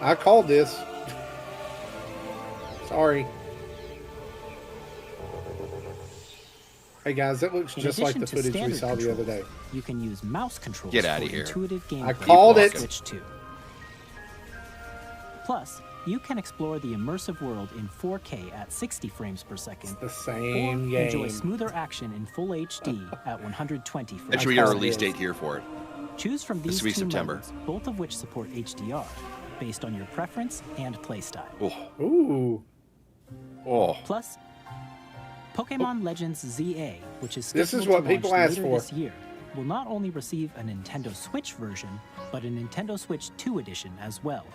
I called this. Sorry. Hey guys, that looks In just like the addition to footage we standard saw the other controls, day. You can use mouse controls Get for outta here. intuitive gameplay I called on it. Switch 2. Plus, you can explore the immersive world in 4K at 60 frames per second, The same or enjoy game. smoother action in full HD at 120 frames. That should per be a called release it. date here for it. second. Choose from This these will be two September. modes, both of which support HDR, based on your preference and playstyle. Oh, Ooh. oh. Plus, Pokemon Legends ZA, which is This is scheduled what to people launch ask later for. this year, will not only receive a Nintendo Switch version, but a Nintendo Switch 2 edition as well.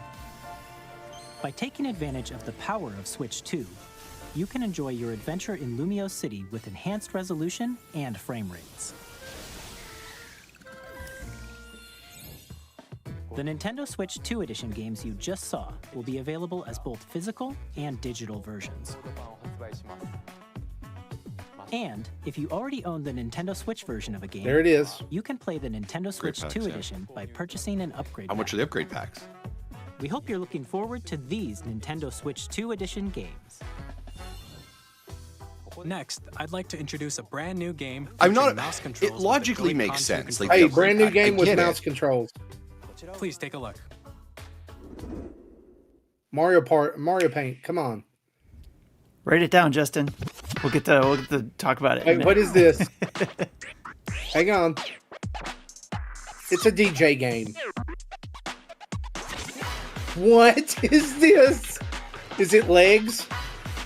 By taking advantage of the power of Switch 2, you can enjoy your adventure in Lumio City with enhanced resolution and frame rates. The Nintendo Switch 2 edition games you just saw will be available as both physical and digital versions. And if you already own the Nintendo Switch version of a game, There it is. you can play the Nintendo Switch packs, 2 yeah. edition by purchasing an upgrade How much pack. are the upgrade packs? We hope you're looking forward to these Nintendo Switch 2 edition games. Next, I'd like to introduce a brand new game. I'm featuring not. mouse It controls with the logically Joy-Con makes 2 sense. Like, controller. Hey, yeah, brand new I game with get it. mouse controls. Please take a look. Mario Paint. Come on. Write it down, Justin. We'll get to talk about it. in a Hey, minute. what is this? Hang on. It's a DJ game. What is this? Is it legs?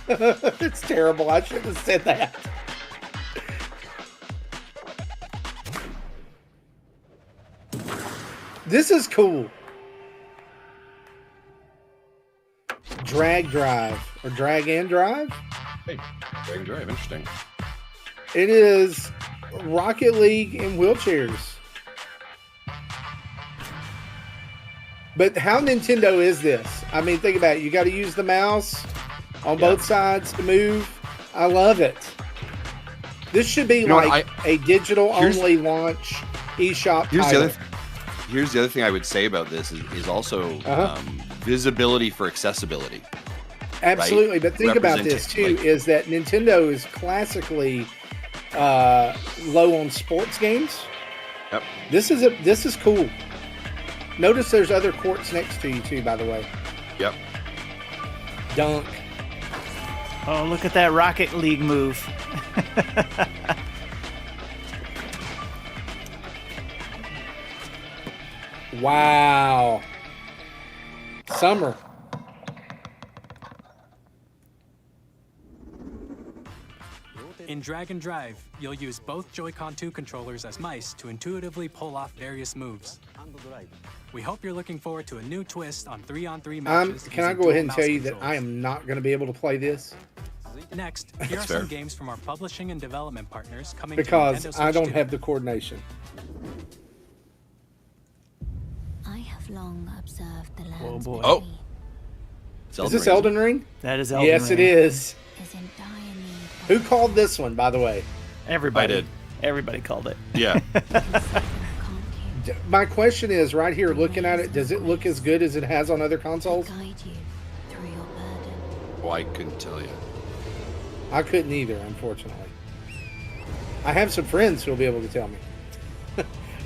It's terrible. I shouldn't have said that. This is cool. Drag drive or drag and drive? Hey, drag and drive. Interesting. It is Rocket League in wheelchairs. But how Nintendo is this? I mean, think about it. You got to use the mouse on both sides to move. I love it. This should be a digital-only launch eShop title. Here's the other thing I would say about this is also visibility for accessibility. Absolutely, right? but think about this too: is that Nintendo is classically low on sports games. Yep. This is cool. Notice there's other courts next to you too, by the way. Yep. Dunk. Oh, look at that Rocket League move. Wow. Summer. In Drag and Drive, you'll use both Joy-Con 2 controllers as mice to intuitively pull off various moves. We hope you're looking forward to a new twist on 3-on-3 matches. Can I go ahead and tell you that I am not going to be able to play this? Next, here are some games from our publishing and development partners coming because to Nintendo Switch I don't 2. have the coordination. I have long observed the land. Oh boy. Oh. Is this Elden Ring? That is Elden Ring. Yes, it is. Is in dire need Who called this one, by the way? Everybody. I did. Everybody called it. Yeah. My question is, right here, looking at it, does it look as good as it has on other consoles? guide you through your burden. Oh, I couldn't tell you. I couldn't either, unfortunately. I have some friends who'll be able to tell me.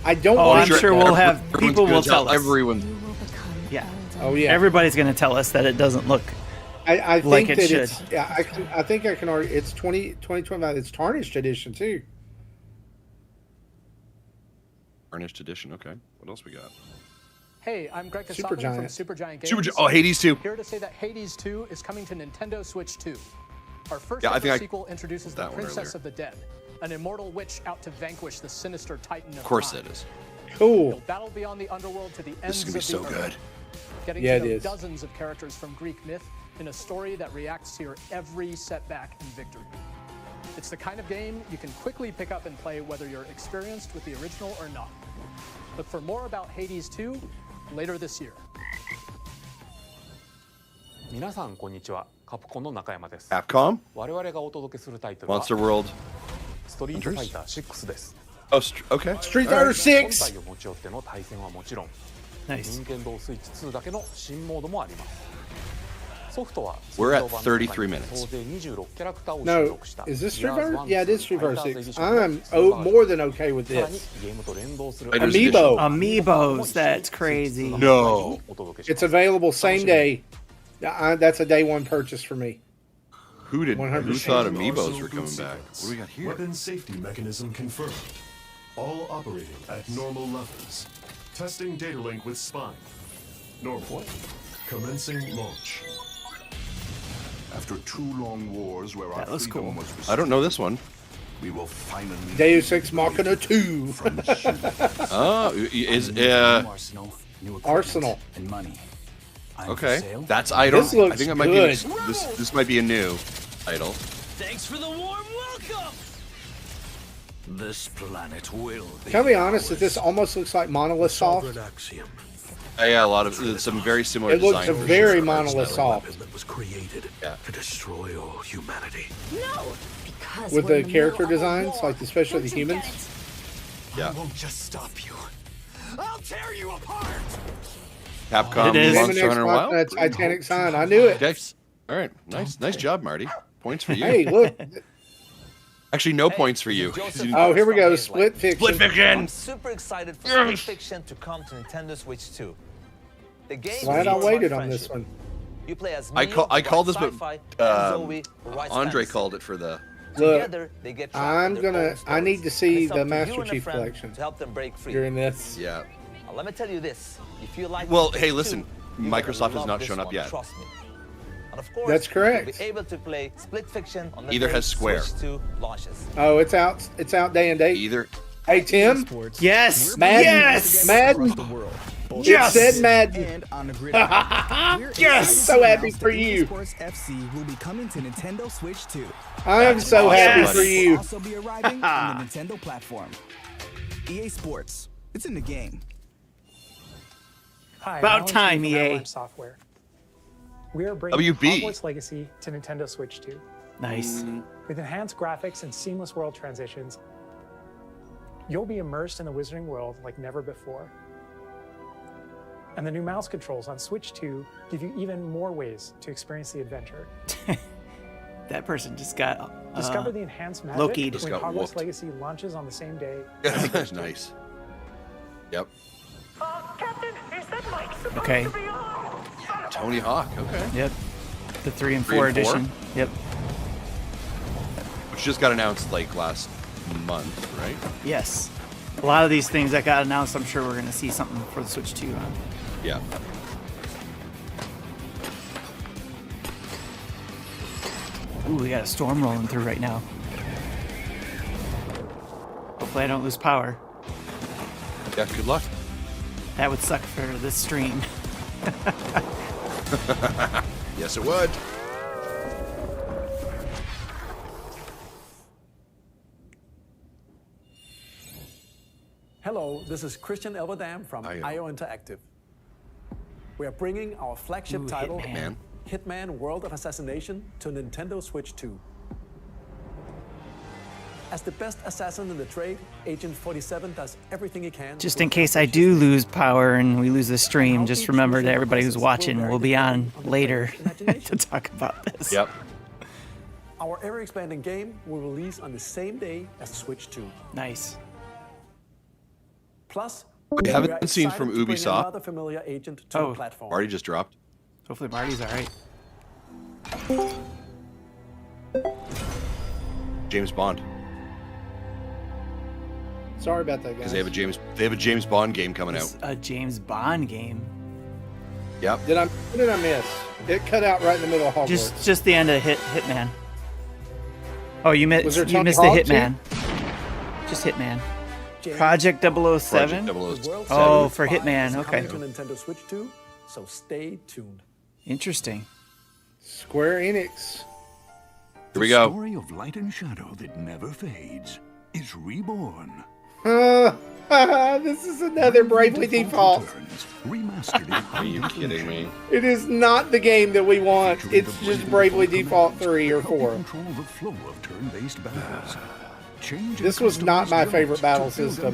I don't. Oh, I'm think sure we'll have people will tell us. Everyone. Yeah. Oh yeah. Everybody's going to tell us that it doesn't look. I think like it that should. it's. Yeah, I think I can already. It's 2025. It's tarnished edition too. Tarnished edition. Okay. What else we got? Hey, I'm Greg Supergiant. Kasapin from Supergiant Games. Oh, Hades 2. Here to say that Hades 2 is coming to Nintendo Switch 2. Our first Yeah, I think sequel introduces the Princess of the Dead, an immortal witch out to vanquish the sinister titan of Of course time. it is. Cool. You'll battle beyond the underworld to the This is ends gonna of be the so earth. good. Getting Yeah, to it know is. dozens of characters from Greek myth in a story that reacts to your every setback and victory. It's the kind of game you can quickly pick up and play whether you're experienced with the original or not. Look for more about Hades 2 later this year. 皆さんこんにちは。カプコンの中山です。 Capcom? 我々がお届けするタイトルは Monster World. ストリートファイター6です。 Oh, okay. Street All Fighter right. 6. 本体を持ち寄っての対戦はもちろん、 Nice. 任天堂スイッチ2だけの新モードもあります。ソフトは We're at 通常版の中に 33 minutes. 総勢26キャラクターを収 No, 録した is this Street Gears Fighter? 1 Yeah, it is Street Fighter Fighters 6. Edition の I'm 2バージョン more than okay with さらに this. ゲームと連動する Fighters Amiibo. Amiibos, that's crazy. No. お届けします It's available same day. That's a day one purchase for me. Who 100%. thought Amiibos were coming back? What do we got here? Weapon safety mechanism confirmed. All operating at normal levels. Testing data link with spine. Normal. Commencing launch. After 2 long wars where our looks freedom cool. was restored, I don't know this one. we will finally Deus Ex Machina 2. Oh, is Arsenal. And money. okay. That's I don't. This looks I think that might good. be this might be a new title. Thanks for the warm welcome. This planet will be. Can I be honest that this almost looks like Monolith Soft? Yeah, a lot of some very similar. It looks design very for Monolith Soft. That was created to destroy all humanity. No, because With we're the in character middle of a designs, war. like especially the Don't you get humans. Yeah. I won't just stop you. I'll tear you apart. Capcom It is. Monster Hunter Machina, Wild. Titanic sign. I knew it. Okay. All right. Nice job, Marty. Points for you. Hey, look. Actually, no points for you. Oh, here we go. Split Fiction. Split Fiction. I'm super excited for Split Fiction to come to Nintendo Switch 2. The game Glad is I more waited about on this friendship. one. You play as I called this, but sci-fi, and Zoe, who writes Andre fantasy. called it for the. Look, Together, they get trapped in their own I need to stories, see and it's up the to Master you and a Chief friend collection to help them break free. during this. Yeah. Now, let me tell you this: if you like, Well, Split hey, Fiction listen, 2, you're gonna Microsoft has love not this shown up one, yet. Trust me. And of course, That's correct. You'll be able to play Split Fiction on the Either day has Square. Switch 2 launches. Oh, it's out. It's out day and date. Either. Hey, Tim. Yes. Madden. Yes. Madden. Yes. It said Madden. And on the grid. Yes. So happy for you. Sports FC will be coming to Nintendo Switch 2. I am so happy Yes. for you. Will also be arriving on the Nintendo platform. EA Sports. It's in the game. Hi, About I'm Alan time, Chu from EA. Avalanche Software. We are bringing WB. Hogwarts Legacy to Nintendo Switch 2. Nice. With enhanced graphics and seamless world transitions, you'll be immersed in the Wizarding world like never before. And the new mouse controls on Switch 2 give you even more ways to experience the adventure. That person just got Discover the enhanced magic Loki'd. when Just got Hogwarts whooped. Legacy launches on the same day. Nice. Yep. Okay. Tony Hawk. Okay. Yep. The 3 and 3 4 and 4? edition. Yep. Which just got announced like last month, right? Yes. A lot of these things that got announced, I'm sure we're going to see something for the Switch 2 on. Yeah. Ooh, we got a storm rolling through right now. Hopefully I don't lose power. Yeah, good luck. That would suck for this stream. Yes, it would. Hello, this is Christian Elverdam from IO Interactive. We are bringing our flagship title, Hitman World of Assassination, to Nintendo Switch 2. As the best assassin in the trade, Agent 47 does everything he can. Just in case I do lose power and we lose the stream, just remember that everybody who's watching will be on later to talk about this. Yep. Our ever-expanding game will release on the same day as Switch 2. Nice. Plus, We haven't seen from to bring Ubisoft. another familiar agent to the platform. Marty just dropped. Hopefully Marty's all right. James Bond. Sorry about that, guys. Because they have a James Bond game coming out. A James Bond game. Yep. What did I miss? It cut out right in the middle of Hogwarts. Just the end of Hitman. Oh, you missed Was there you Tony missed the Hawk Hitman. Just Hitman. Project 007? Oh, for Hitman. Okay. Coming to Nintendo Switch 2, so stay tuned. Interesting. Square Enix. Here we go. The story of light and shadow that never fades is reborn. This is another Bravely Default. Are you kidding me? It is not the game that we want. It's just Bravely Default 3 or 4. Control the flow of turn-based battles. This was not my favorite battle system.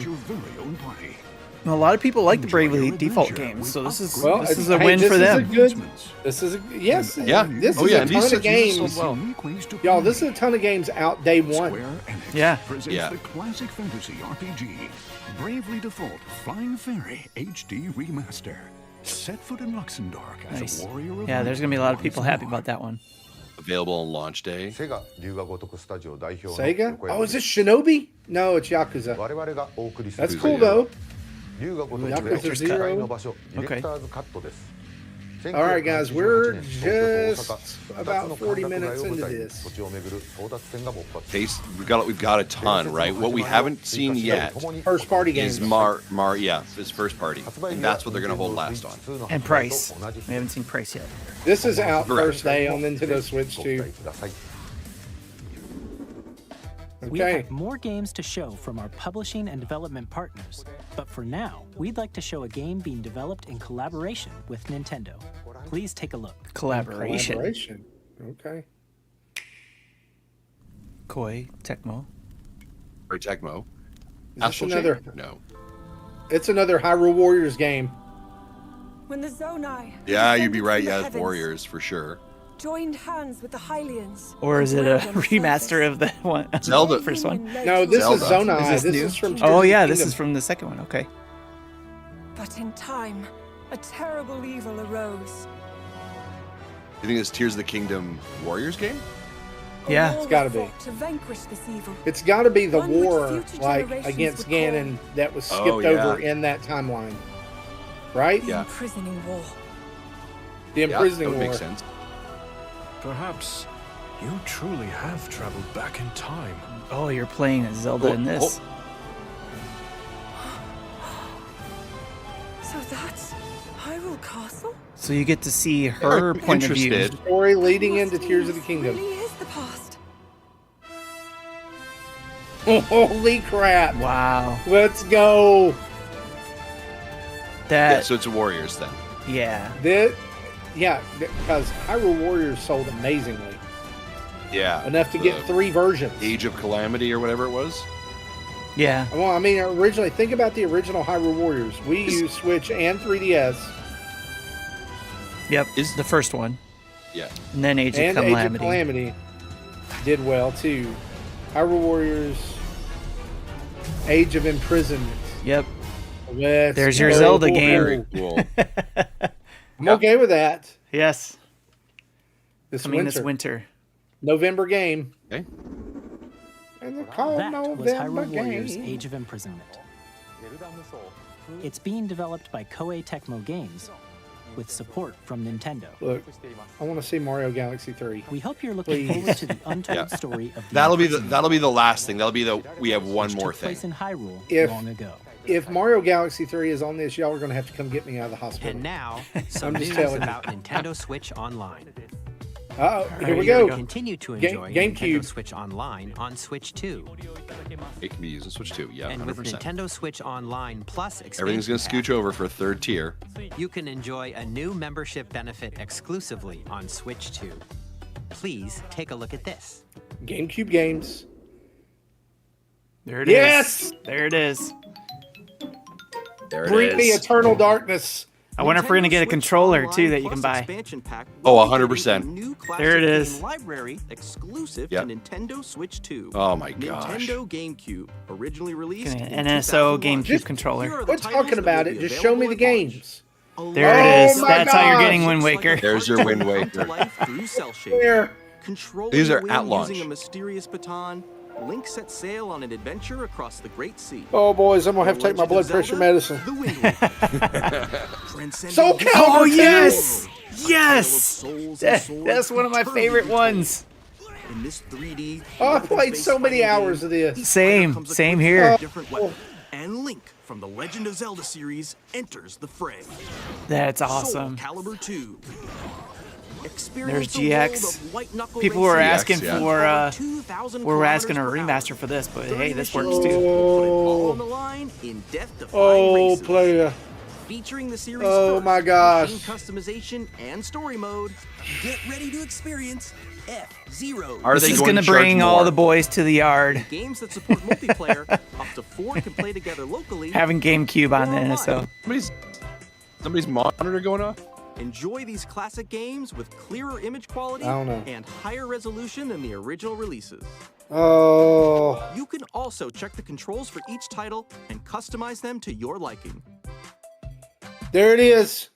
Well, a lot of people like the Bravely Default games, so this is a hey, win this for is them. a good. This is a, yes. Yeah. This Oh, is yeah, a and ton these of games. sold Y'all, this is a ton of games out day one. Yeah. Presents the classic fantasy RPG, Bravely Default Flying Fairy HD Remaster. Set foot in Luxembourg as a warrior of Yeah, there's gonna be a lot of people happy about that one. Available on launch day. Sega? Oh, is this Shinobi? No, it's Yakuza. That's cool though. Yakuza 0. Okay. All right, guys, we're just about 40 minutes into this. We've got a ton, right? What we haven't seen yet First party games. is this first party, and that's what they're gonna hold last on. And price. We haven't seen price yet. This is out first day on Nintendo Switch 2. We have more games to show from our publishing and development partners, but for now, we'd like to show a game being developed in collaboration with Nintendo. Please take a look. Collaboration. Okay. Koei Tecmo. Or Tecmo. Is this Astral another? Chain? No. It's another Hyrule Warriors game. When the Zonai Yeah, you'd be descended right. from the Yeah, it's heavens, Warriors for sure. joined hands with the Hylians. Or is it a remaster of the one? Zelda. First one? No, this is Zonai. Is This new? is from Tears Oh of the yeah, this Kingdom. is from the second one. Okay. But in time, a terrible evil arose. You think this Tears of the Kingdom Warriors game? Yeah, it's got to be. To vanquish this evil. It's got to be the One which war, future like generations against recall. Ganon, that was skipped Oh, yeah. over in that timeline, right? The imprisoning war. The imprisoning that would war. make sense. Perhaps you truly have traveled back in time. Oh, you're playing as Zelda in this. So that's Hyrule Castle? So you get to see her point of view. Story leading into Tears of the Kingdom. Really is the past. Holy crap! Wow. Let's go. That so it's Warriors then. yeah. Because Hyrule Warriors sold amazingly. Yeah. Enough to get 3 versions. Age of Calamity or whatever it was. Yeah. Well, I mean, originally, think about the original Hyrule Warriors. Wii U, Switch, and 3DS. Yep. Is the first one. Yeah. And then Age of Calamity did well too. Hyrule Warriors, Age of Imprisonment. Yep. Let's There's your go. Zelda game. Very cool. I'm okay with that. Yes. This This winter. November game. Okay. And they're called That was November Hyrule Warriors game. Age of Imprisonment. It's being developed by Koei Tecmo Games with support from Nintendo. Look, I want to see Mario Galaxy 3. We hope you're looking forward to the untold story of the That'll be imprisonment. the last thing. We have one which more took thing. place in Hyrule long ago. If Mario Galaxy 3 is on this, y'all are going to have to come get me out of the hospital. And now, some I'm just news telling you. about Nintendo Switch Online. Here we go. Continue to enjoy GameCube. Nintendo Switch Online on Switch 2. It can be used on Switch 2. Yeah, And 100%. with Nintendo Switch Online Plus Everything's going to expansion scooch over for a third tier. pack, you can enjoy a new membership benefit exclusively on Switch 2. Please take a look at this. GameCube games. There it is. Yes! There it is. There it Bring me is. Eternal Darkness. I wonder if we're gonna get a controller too that you can buy. Oh, 100%. There it is. Library exclusive Yep. to Nintendo Switch 2. Oh my gosh. Nintendo GameCube, originally released in NSO 2001. GameCube controller. Quit talking about it. Just show me the games. There it is. my That's how you're gosh. getting Wind Waker. There's your Wind To Waker. life through cell shading. Where? Controlling These the are at wind launch. using a mysterious baton, Link sets sail on an adventure across the Great Sea. Oh, boys, I'm going to have to take my blood pressure medicine. Soul Calibur Oh 2! yes, yes. That's one of my favorite ones. In this 3D, Oh, I played so many hours of this. Same here. different weapon. And Link from the Legend of Zelda series enters the fray. That's awesome. Soul Calibur 2. There's Experience the GX. world of white-knuckle People were racing asking yeah. for over 2,000 we're asking a kilometers per hour. remaster for this, but hey, 30 this missions works too. will put it all on the line in death-defying Oh, races. player. Featuring the series Oh, first, my gosh. machine customization and story mode. Get ready to experience F-Zero. Are This they is going gonna to charge bring all more? the boys to the yard. Games that support multiplayer, up to 4 can play together locally. Having GameCube on the Online. NSO. Somebody's monitor going off? Enjoy these classic games with clearer image quality I don't know. and higher resolution than the original releases. Oh. You can also check the controls for each title and customize them to your liking. There it is.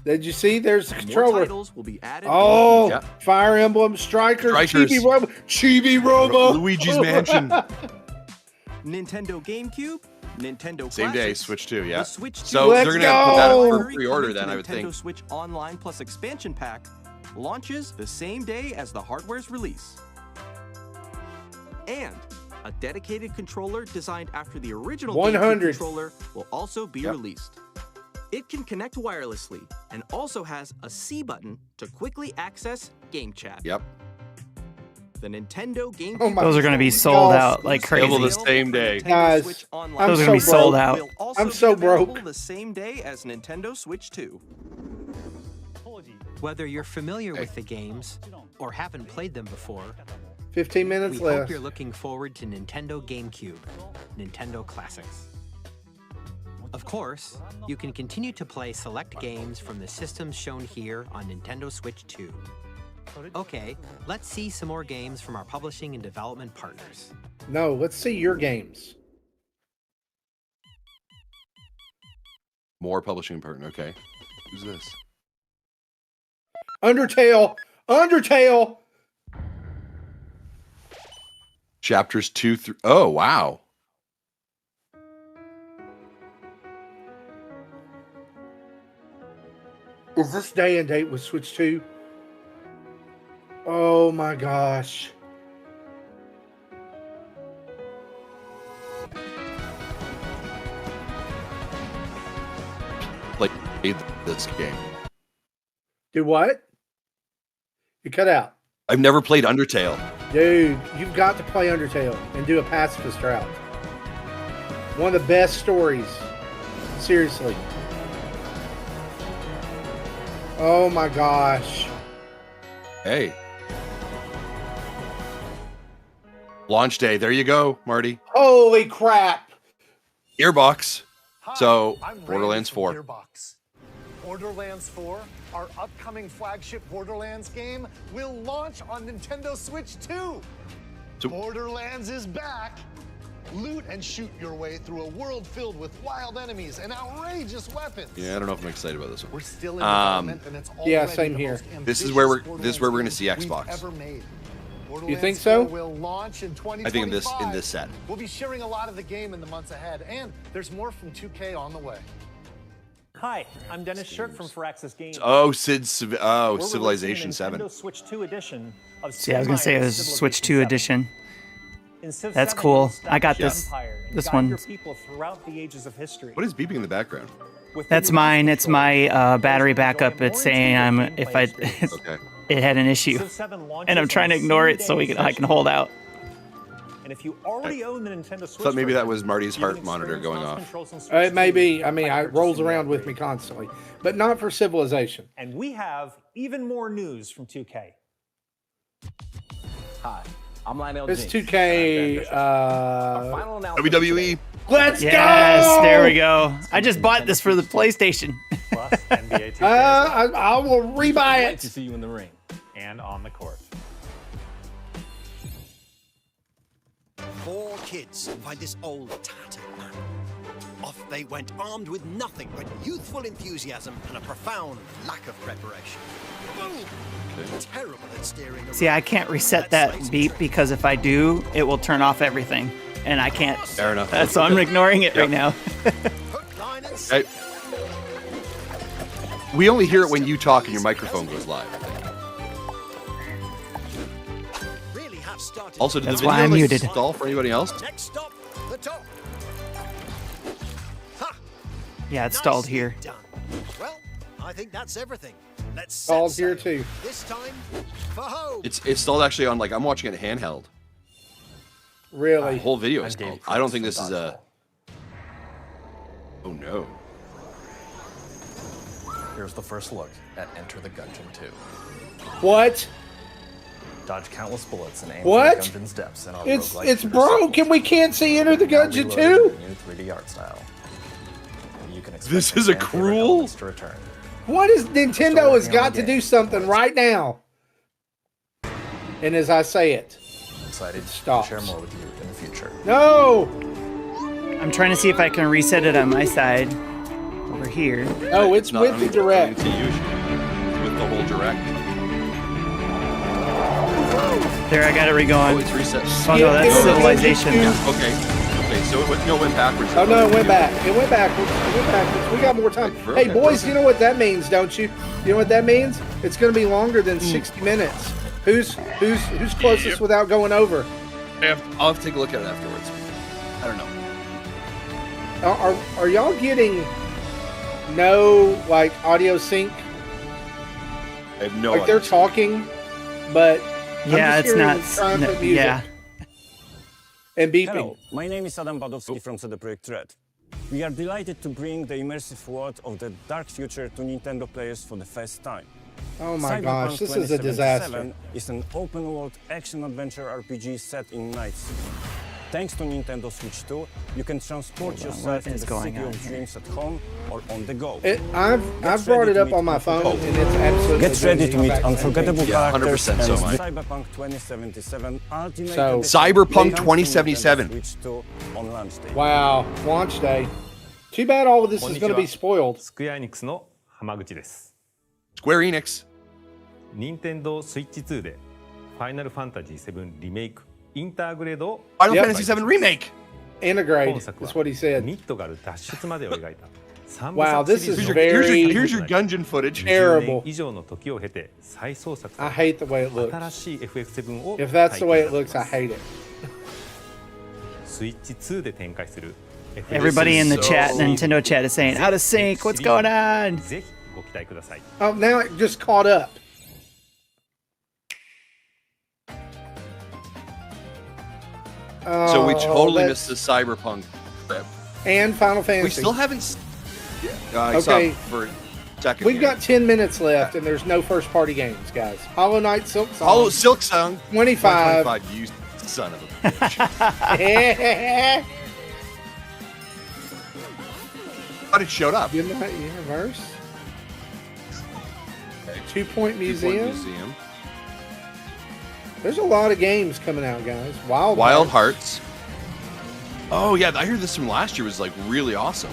Did you see? There's the More controller. titles will be added. Oh, Yeah. Fire Emblem Strikers, Strikers. Chibi Robo, Luigi's Mansion. Nintendo GameCube, Nintendo Same day, Classics, Switch 2, yeah. the Switch 2. So Let's they're going to put that up go. for pre-order Coming then, to I would think. Nintendo Switch Online Plus expansion pack launches the same day as the hardware's release. And a dedicated controller designed after the original GameCube 100. controller will also be Yep. released. It can connect wirelessly and also has a C button to quickly access Game Chat. Yep. The Nintendo GameCube Oh my Those are gonna be God. sold out like Available crazy. the same day. Guys, Switch I'm Online Those are so gonna be sold broke. out. will also I'm be so available broke. the same day as Nintendo Switch 2. Whether you're familiar with the games or haven't played them before, 15 we minutes hope left. you're looking forward to Nintendo GameCube, Nintendo Classics. Of course, you can continue to play select games from the systems shown here on Nintendo Switch 2. Okay, let's see some more games from our publishing and development partners. No, let's see your games. More publishing partner. Okay. Who's this? Undertale. Chapters 2 through. Oh, wow. Is this day and date with Switch 2? Oh my gosh. Played this game. Do what? You cut out. I've never played Undertale. Dude, you've got to play Undertale and do a pacifist route. One of the best stories. Seriously. Oh my gosh. Hey. Launch day. There you go, Marty. Holy crap. Gearbox. So, I'm Randy Borderlands from 4. Gearbox. Borderlands 4, our upcoming flagship Borderlands game, will launch on Nintendo Switch 2. So, Borderlands is back. Loot and shoot your way through a world filled with wild enemies and outrageous weapons. yeah, I don't know if I'm excited about this one. We're still in development, and it's already yeah, same the here. most This is where we're ambitious going to see Borderlands Xbox. we've ever made. You think Borderlands so? 4 will launch in 2025. I think in this set. We'll be sharing a lot of the game in the months ahead, and there's more from 2K on the way. Hi, I'm Dennis Shirk from Firaxis Games. Oh, We're Civilization releasing a 7. Nintendo Switch 2 edition of See, I was gonna say it was Switch 2 edition. In Civ That's 7, cool. you'll I got establish this. an empire and This guide one. your people throughout the ages of history. What is beeping in the background? That's mine. It's my battery backup. It's saying Okay. it had an issue, Civ 7 launches and I'm trying to on ignore it so same-day I can hold out. And if you already own the Nintendo Switch, Thought maybe that version, was Marty's you can heart monitor experience going mouse off. controls on Switch It may 2 be. I mean, by it rolls purchasing the around with upgrade. me constantly, but not for Civilization. And we have even more news from 2K. Hi, I'm Lionel It's Jinx. 2K. Final announcement WWE. Let's Yes, go! there we go. I just bought this for the PlayStation. Plus NBA 2K. I will rebuy Great it. to see you in the ring. And on the court. 4 kids find this old tattered man. Off they went, armed with nothing but youthful enthusiasm and a profound lack of preparation. Boom! Terrible at steering. See, I can't reset that beep because if I do, it will turn off everything, and I can't. Fair enough. So I'm ignoring it right now. Hey. We only hear it when you talk and your microphone goes live. Really have started. Also, did That's the why video I'm muted. stall for anybody else? Next stop, the top. Yeah, it's stalled here. Done. Well, I think that's everything. Let's Stalled set here sail. too. This time for home. It's stalled actually on, like, I'm watching it handheld. Really? The whole video is stalled. I don't think this is a... Oh, no. Here's the first look at Enter the Gungeon 2. What? Dodge countless bullets and aim What? for the Gungeon's depths in our It's roguelike shooter broken. We can't see Enter the now Gungeon reloaded 2. in the new 3D art style. You can expect This the is a fan favorite cruel- elements to return. What is Nintendo has working on got the to game. do something right now? And as I say it, Excited to stops. share more with you in the future. No! I'm trying to see if I can reset it on my side over here. No, it's not with the direct. To you, with the whole direct. There, I got it Oh, re-going. it's reset. Oh no, that's Civilization. Yeah, okay, so it went backwards. Oh no, it went back. It went backwards. It went backwards. We got more time. Hey boys, you know what that means, don't you? You know what that means? It's going to be longer than 60 minutes. Who's closest without going over? I'll have to take a look at it afterwards. I don't know. Are y'all getting no like audio sync? I have no Like idea. they're talking, but Yeah, I'm it's just not. hearing triumphant music Yeah. and beeping. Hello, my name is Adam Badowski from CD Projekt Red. We are delighted to bring the immersive world of the dark future to Nintendo players for the first time. Oh my Cyberpunk gosh, this is a disaster. 2077 is an open-world action-adventure RPG set in Night City. Thanks to Nintendo Switch 2, you can transport yourself to the City of Dreams at home or on the go. I've brought it up on my phone, and it's absolutely. Get ready to meet unforgettable Yeah, characters 100% so and am I. Cyberpunk 2077 Ultimate So- Edition Cyberpunk comes to 2077. Nintendo Switch 2 on launch day. Wow, launch day. Too bad all of this is going to be spoiled. スクエアエニックスの浜口です。 Square Enix. 任天堂スイッチ2でファイナルファンタジー7リメイクインターグレードを Final Fantasy VII Remake. Integrate. 本作は That's what he said. ミッドガル脱出までを描いた三部 Wow, 作 this シリー is ズの very Here's your Gungeon footage. 20年 terrible. 以上の時を経て再創作さ I れ hate the way it looks. 新しい FF7 を If that's the way it 体 looks, I hate it. スイッチ2で展開する Everybody in the chat, so- Nintendo chat, is saying out of sync. What's going on? ぜひご期待ください Oh, now it just caught up. So we totally that's- missed the Cyberpunk trip. And Final Fantasy. We still haven't. I saw Okay. for second. We've got 10 minutes left, and there's no first-party games, guys. Hollow Knight, Silk Song. Hollow Silk Song. 25. 125. You son of a bitch. But it showed up. Midnight Universe. 2 Point Museum. There's a lot of games coming out, guys. Wild Hearts. Oh yeah, I heard this from last year was like really awesome.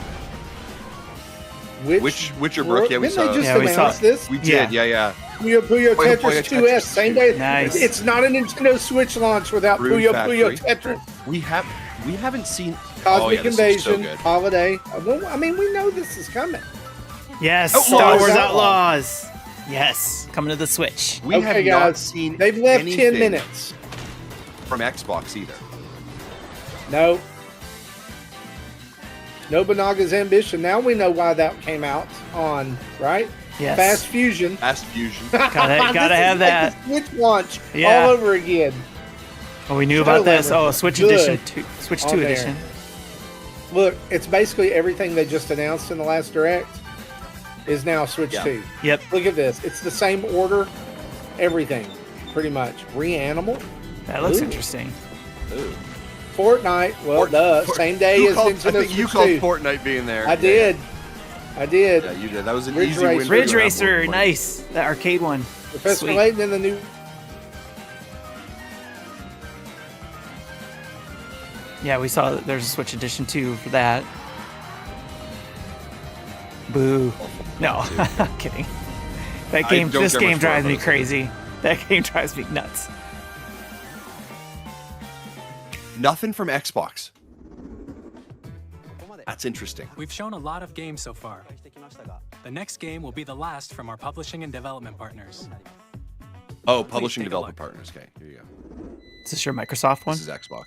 Witcher Brook. Yeah, we saw. Didn't they just announce this? We did. Yeah. Puyo Puyo Tetris 2S, same day. Nice. It's not a Nintendo Switch launch without Puyo Puyo Tetris. We haven't seen Cosmic Invasion, so Holiday. Well, I mean, we know this is coming. Yes, Star Wars Outlaws. Yes, coming to the Switch. We have not seen. They've left 10 minutes from Xbox either. No. Nobunaga's Ambition. Now we know why that came out on, right? Yes. Fast Fusion. Fast Fusion. Gotta have that. Like Switch launch all over again. Oh, we knew about this. Oh, Switch Edition 2. Switch 2 Edition. Look, it's basically everything they just announced in the last Direct is now Switch 2. Yep. Look at this. It's the same order. Everything, pretty much. Reanimal. That looks interesting. Ooh. Fortnite. Well, same day as Nintendo I think Switch you called 2. Fortnite being there. I did. Yeah, you did. That was an easy win. Ridge Racer, nice. That arcade one. Professor Layton in the new. Yeah, we saw that there's a Switch Edition 2 for that. Boo. No, I'm kidding. That game, this game drives me crazy. That game drives me nuts. Nothing from Xbox. That's interesting. We've shown a lot of games so far. The next game will be the last from our publishing and development partners. Oh, publishing development partners. Okay, here you go. Is this your Microsoft one? This is Xbox.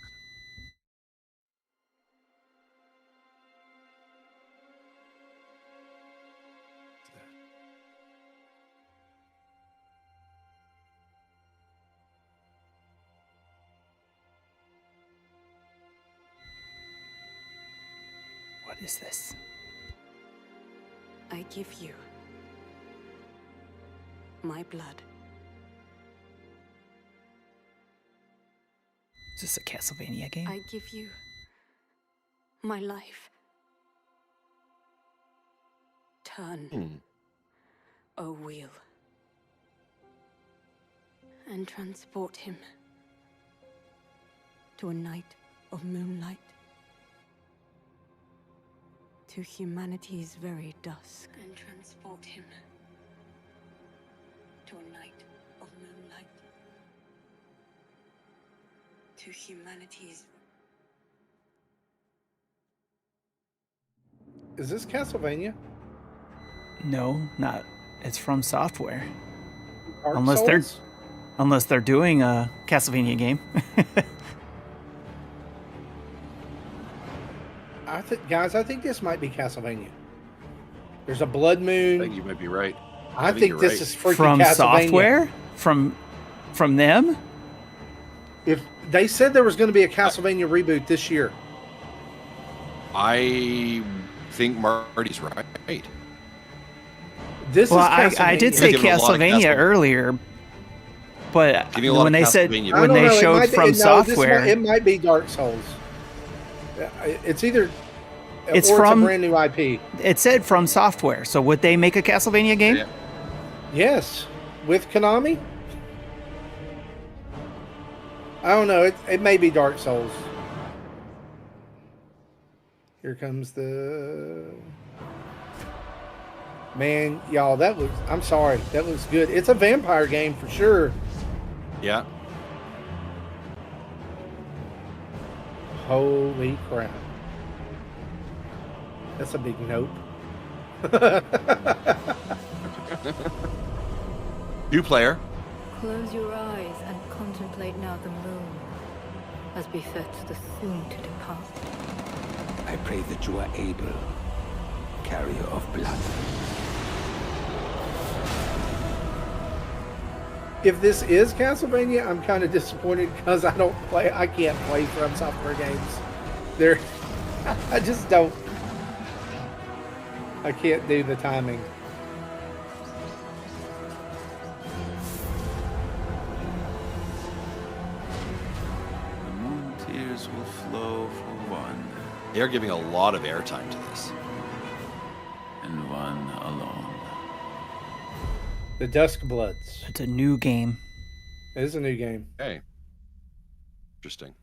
What is this? I give you my blood. Is this a Castlevania game? I give you my life. Turn, O wheel, and transport him to a night of moonlight, to humanity's very dusk, and transport him to a night of moonlight, to humanity's. Is this Castlevania? No, not. It's From Software. Dark Unless they're doing a Castlevania game. I think this might be Castlevania. There's a Blood Moon. I think you might be right. I think this is freaking From Castlevania. Software? From them? If they said there was going to be a Castlevania reboot this year. I think Marty's right. This is Castlevania. I did say Castlevania earlier, but when they said showed From Software, it might be Dark Souls. It's either it's a from brand new IP. It said From Software, so would they make a Castlevania game? Yeah. Yes, with Konami. I don't know. It may be Dark Souls. Here comes the man, y'all. I'm sorry. That looks good. It's a vampire game for sure. Yeah. Holy crap. That's a big nope. New player. Close your eyes and contemplate now the moon, as befits the soon to depart. I pray that you are able, carrier of blood. If this is Castlevania, I'm kind of disappointed because I can't play From Software games. I just don't. I can't do the timing. They are giving a lot of airtime to this. And one alone. The Duskbloods. It's a new game. It is a new game. Hey. Interesting.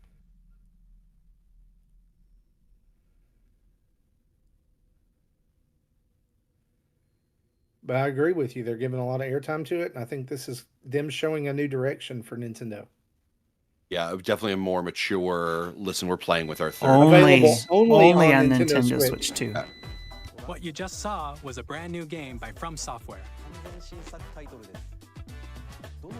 But I agree with you. They're giving a lot of airtime to it, and I think this is them showing a new direction for Nintendo. Yeah, definitely a more mature. Listen, we're playing with our third. Only on Nintendo Switch 2. What you just saw was a brand new game by From Software.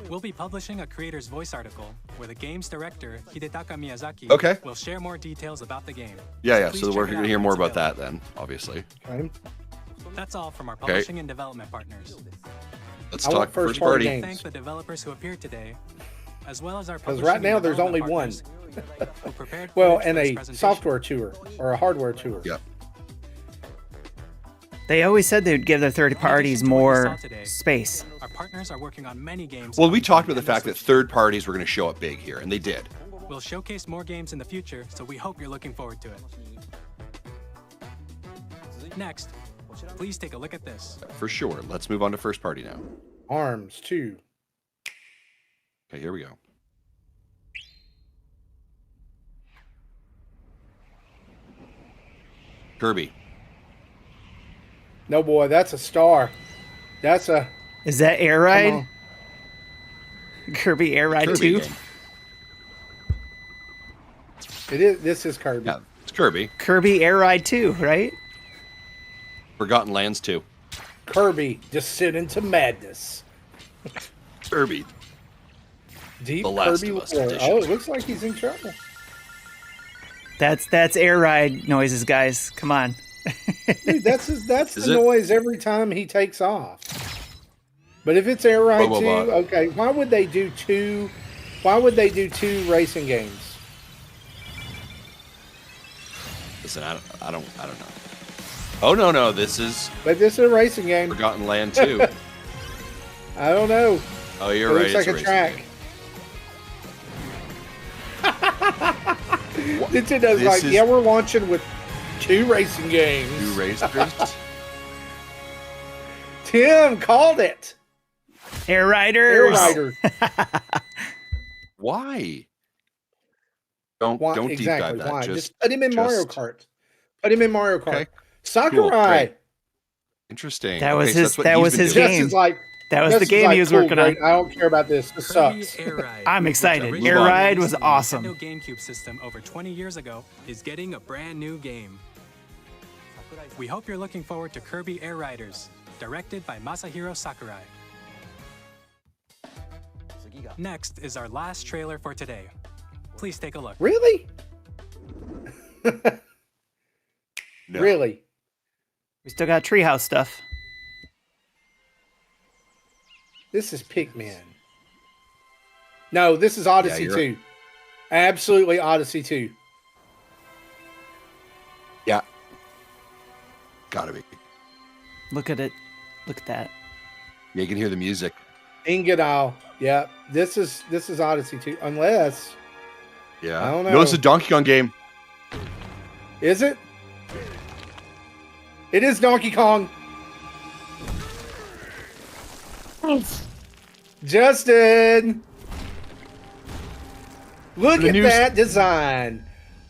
We'll be publishing a creator's voice article where the game's director, Hidetaka Miyazaki, will share more details about the game. Yeah. So we're going to hear more about that then, obviously. Okay. That's all from our publishing and development partners. Let's talk first party games. Thank the developers who appeared today, as well as our because right now there's only one. Well, and a software tour or a hardware tour. Yep. They always said they would give their third parties more space. Our partners are working on many games. Well, we talked about the fact that third parties were going to show up big here, and they did. We'll showcase more games in the future, so we hope you're looking forward to it. Next, please take a look at this. For sure. Let's move on to first party now. ARMS 2. Okay, here we go. Kirby. No, boy, that's a star. That's a... Is that Air Ride? Kirby Air Ride Kirby 2? Game. It is. This is Kirby. Yeah, it's Kirby. Kirby Air Ride 2, right? Forgotten Lands 2. Kirby descend into madness. Kirby. Deep The Last Kirby of Us War. edition. Oh, it looks like he's in trouble. That's Air Ride noises, guys. Come on. Dude, that's the noise every time he takes off. But if it's Air Ride 2, okay, why would they do two racing games? Listen, I don't know. Oh no, this is But this is a racing game. Forgotten Land 2. I don't know. Oh, you're it right. Looks like it's a track. Nintendo's like, yeah, we're launching with 2 racing games. 2 racers. Tim called it. Air Riders. Air Rider. Why? Don't deep exactly, dive that. Why? Just put him in Mario Kart. Put him in Mario Kart. Okay. Sakurai. Cool, interesting. That was so his. that's That was his game. that was the game he was working on. I don't care about this. This sucks. I'm excited. Air Ride was awesome. The GameCube system over 20 years ago is getting a brand new game. We hope you're looking forward to Kirby Air Riders, directed by Masahiro Sakurai. Next is our last trailer for today. Please take a look. Really? No. Really? We still got Treehouse stuff. This is Pikmin. No, this is Odyssey 2. Absolutely Odyssey 2. Yeah. Gotta be. Look at it. Look at that. Yeah, you can hear the music. Ingadal. Yeah. This is Odyssey 2. Unless. Yeah. I don't know. No, it's a Donkey Kong game. Is it? It is Donkey Kong. Justin. Look at that design.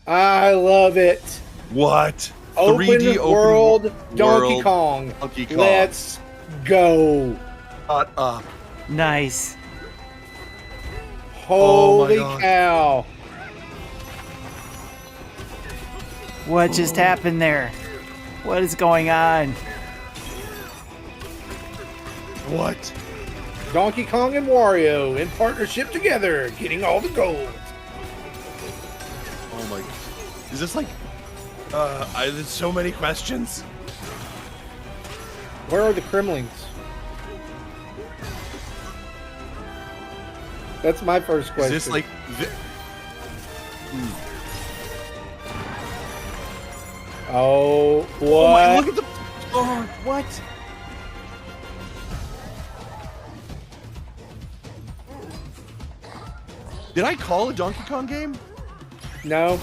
I love it. What? Open 3D world Donkey Kong. Donkey Kong. Let's go. Shut up. Nice. Holy cow. What just happened there? What is going on? What? Donkey Kong and Wario in partnership together, getting all the gold. Oh my. Is this like. There's so many questions. Where are the Kremlings? That's my first question. Is this like. Oh, what? Oh my, look at the. Oh, what? Did I call a Donkey Kong game? No.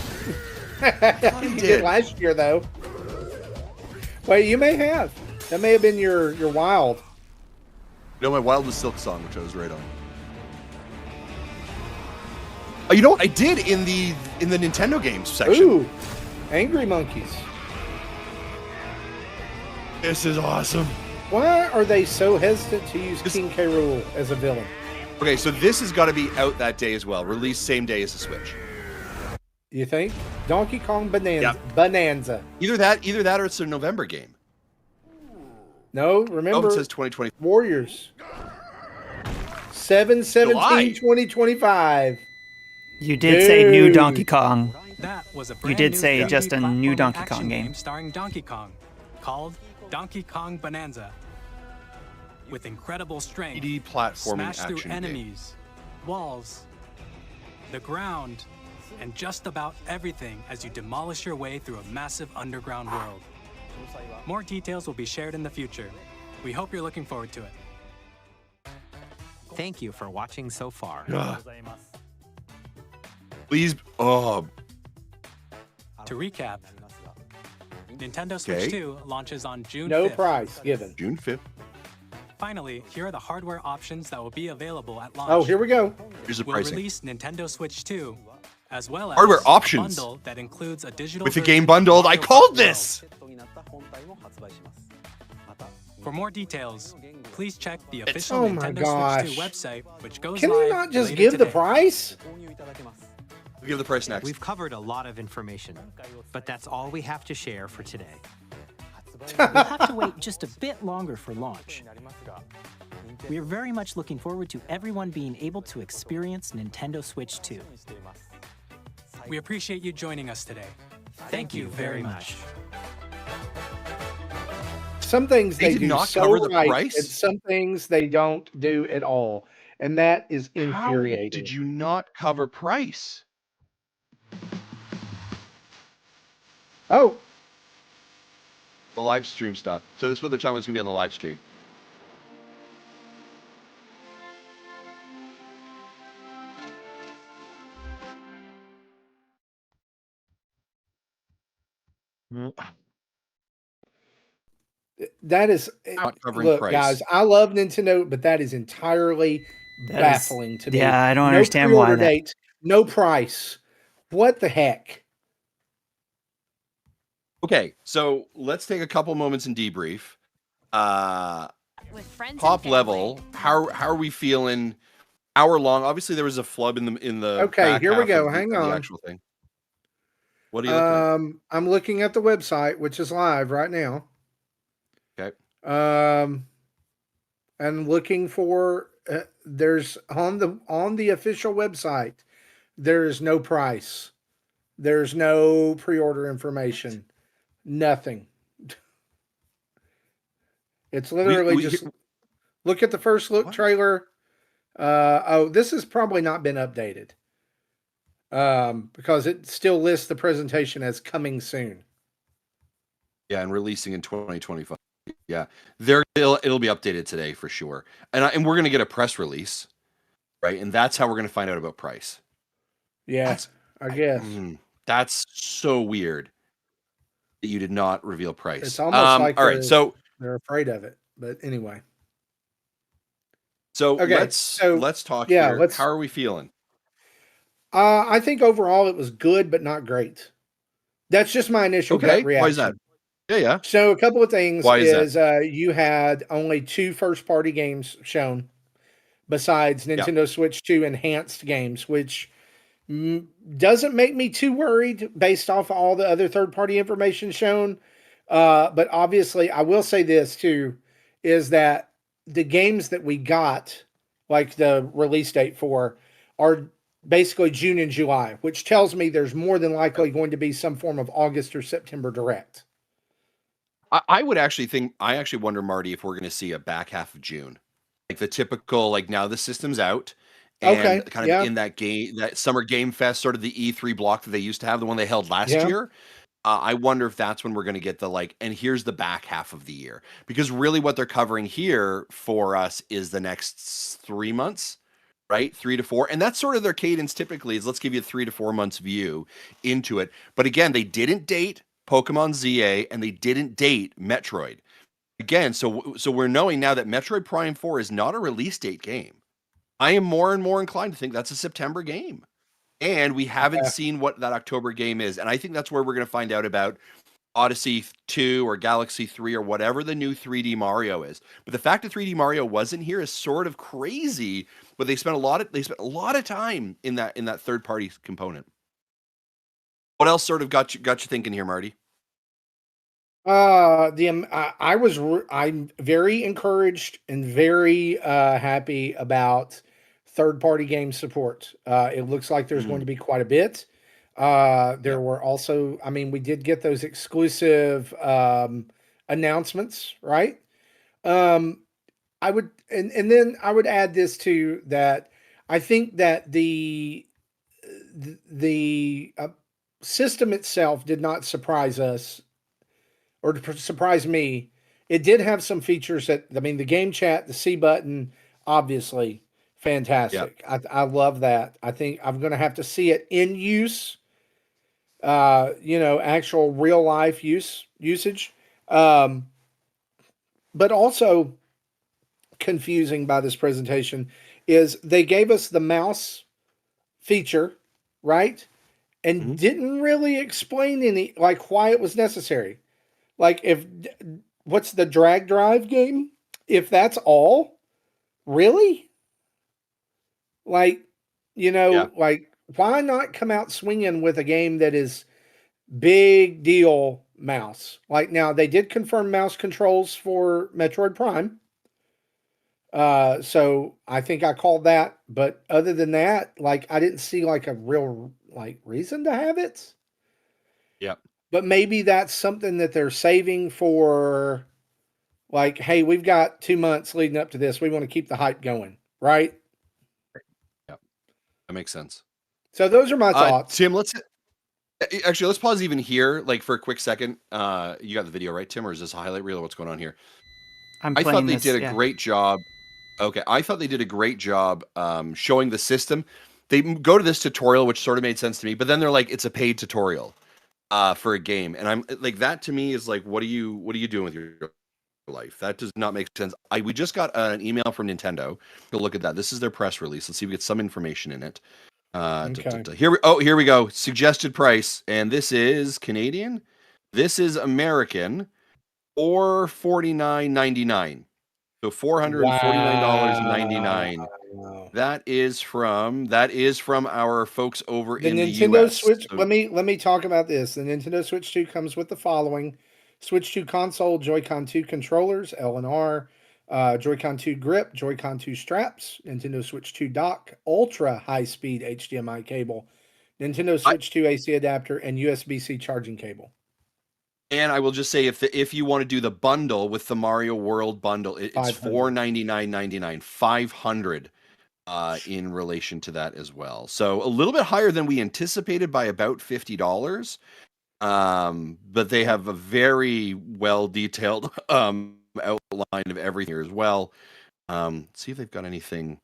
You did last year, though. Well, you may have. That may have been your wild. No, my wild was Silk Song, which I was right on. Oh, you know what? I did in the Nintendo games section. Ooh, Angry Monkeys. This is awesome. Why are they so hesitant to use King K. Rool as a villain? Okay, so this has got to be out that day as well. Released same day as the Switch. You think? Donkey Kong Bonanza. Yep. Bonanza. Either that or it's a November game. No, remember. Oh, it says 2020. Warriors. 7/17/2025. You did say new Donkey Kong. That was a You brand did new say 3D just a new platforming Donkey action Kong game. starring Donkey Kong, called Donkey Kong Bonanza. With incredible strength, 3D platforming smash through action enemies, walls, the ground, and just about everything as you demolish your way through a massive underground world. More details will be shared in the future. We hope you're looking forward to it. Thank you for watching so far. Please. Oh. To recap, Nintendo Switch Okay. 2 launches on June No 5th. price given. June 5th. Finally, here are the hardware options that will be available at launch. Oh, here we go. Here's the We'll pricing. release Nintendo Switch 2, as well as Hardware a options. bundle that includes a digital With the version game of bundled. I Mario called Kart this. For more details, please check the official Oh my Nintendo gosh. Switch 2 website, which goes Can live you not just later give the today. price? We'll give the price next. We've covered a lot of information, but that's all we have to share for today. We'll have to wait just a bit longer for launch. We are very much looking forward to everyone being able to experience Nintendo Switch 2. We appreciate you joining us today. Thank you very much. Some things They they did do not so cover the right, price? and some things they don't do at all, and that is infuriating. Did you not cover price? Oh, The live stream stuff. So this is what they're talking about. It's going to be on the live stream. that is Not covering look, price. guys. I love Nintendo, but that is entirely That baffling is- to me. yeah, I don't no understand why pre-order that- date, no price. What the heck? Okay, so let's take a couple moments and debrief. With friends Top and level, family. how are we feeling? Hour long. Obviously, there was a flub in the. Okay, back here we half go. of the- Hang of the on. actual thing. What are you looking at? I'm looking at the website, which is live right now. Okay. And looking for there's on the official website. There is no price. There's no pre-order information. Nothing. It's literally just look at the first look trailer. This has probably not been updated. Because it still lists the presentation as coming soon. Yeah, and releasing in 2025. Yeah, it'll be updated today for sure. And we're gonna get a press release, right? And that's how we're gonna find out about price. Yeah, I guess That's so weird that you did not reveal price. it's almost like all right. So they're afraid of it. But anyway, okay, let's talk here. How are we feeling? I think overall it was good, but not great. That's just my initial gut reaction. Why is that? Yeah. So a couple of things Why is you had only 2 first-party games shown besides Nintendo Switch 2 enhanced games, which doesn't make me too worried based off all the other third-party information shown. But obviously, I will say this too, is that the games that we got, like the release date for, are basically June and July, which tells me there's more than likely going to be some form of August or September direct. I actually wonder, Marty, if we're going to see a back half of June, like the typical, like now the system's out, and kind of in that game, that summer game fest, sort of the E3 block that they used to have, the one they held last year. I wonder if that's when we're going to get the and here's the back half of the year, because really what they're covering here for us is the next 3 months, right? 3 to 4. And that's sort of their cadence typically is let's give you a 3 to 4 months view into it. But again, they didn't date Pokemon ZA and they didn't date Metroid. Again, so we're knowing now that Metroid Prime 4 is not a release date game. I am more and more inclined to think that's a September game. And we haven't seen what that October game is. And I think that's where we're going to find out about Odyssey 2 or Galaxy 3 or whatever the new 3D Mario is. But the fact that 3D Mario wasn't here is sort of crazy, but they spent a lot of time in that third party component. What else sort of got you thinking here, Marty? I'm very encouraged and very happy about third-party game support. It looks like there's going to be quite a bit. There were also, I mean, we did get those exclusive announcements, right? I would, and then I would add this to that. I think that the system itself did not surprise us or surprise me. It did have some features that, I mean, the game chat, the C button, obviously fantastic. I love that. I think I'm going to have to see it in use, actual real life usage. But also confusing by this presentation is they gave us the mouse feature, right? And didn't really explain any, like, why it was necessary. Like, what's the drag drive game? If that's all, really? Like, like, why not come out swinging with a game that is big deal mouse? Like, now they did confirm mouse controls for Metroid Prime. So I think I called that, but other than that, like, I didn't see like a real reason to have it. Yep. But maybe that's something that they're saving for, like, hey, we've got 2 months leading up to this. We want to keep the hype going, right? Yep. That makes sense. So those are my thoughts. Tim, let's pause even here, like, for a quick second. You got the video, right, Tim, or is this a highlight reel or what's going on here? I thought they did a great job. Okay, I thought they did a great job showing the system. They go to this tutorial, which sort of made sense to me, but then they're like, it's a paid tutorial for a game, and I'm like, that to me is like, what are you doing with your life? That does not make sense. We just got an email from Nintendo. Go look at that. This is their press release. Let's see if we get some information in it. Here we go. Suggested price, and this is Canadian. This is American, $449.99. So $449.99. Wow. That is from our folks over in the Nintendo US. Switch. So, let me talk about this. The Nintendo Switch 2 comes with the following: Switch 2 console, Joy-Con 2 controllers, L and R, Joy-Con 2 grip, Joy-Con 2 straps, Nintendo Switch 2 dock, ultra high-speed HDMI cable, Nintendo Switch 2 AC adapter, and USB-C charging cable. And I will just say, if you want to do the bundle with the Mario World bundle, it's $499.99, $500 in relation to that as well. So a little bit higher than we anticipated by about $50. But they have a very well detailed outline of everything here as well. See if they've got anything.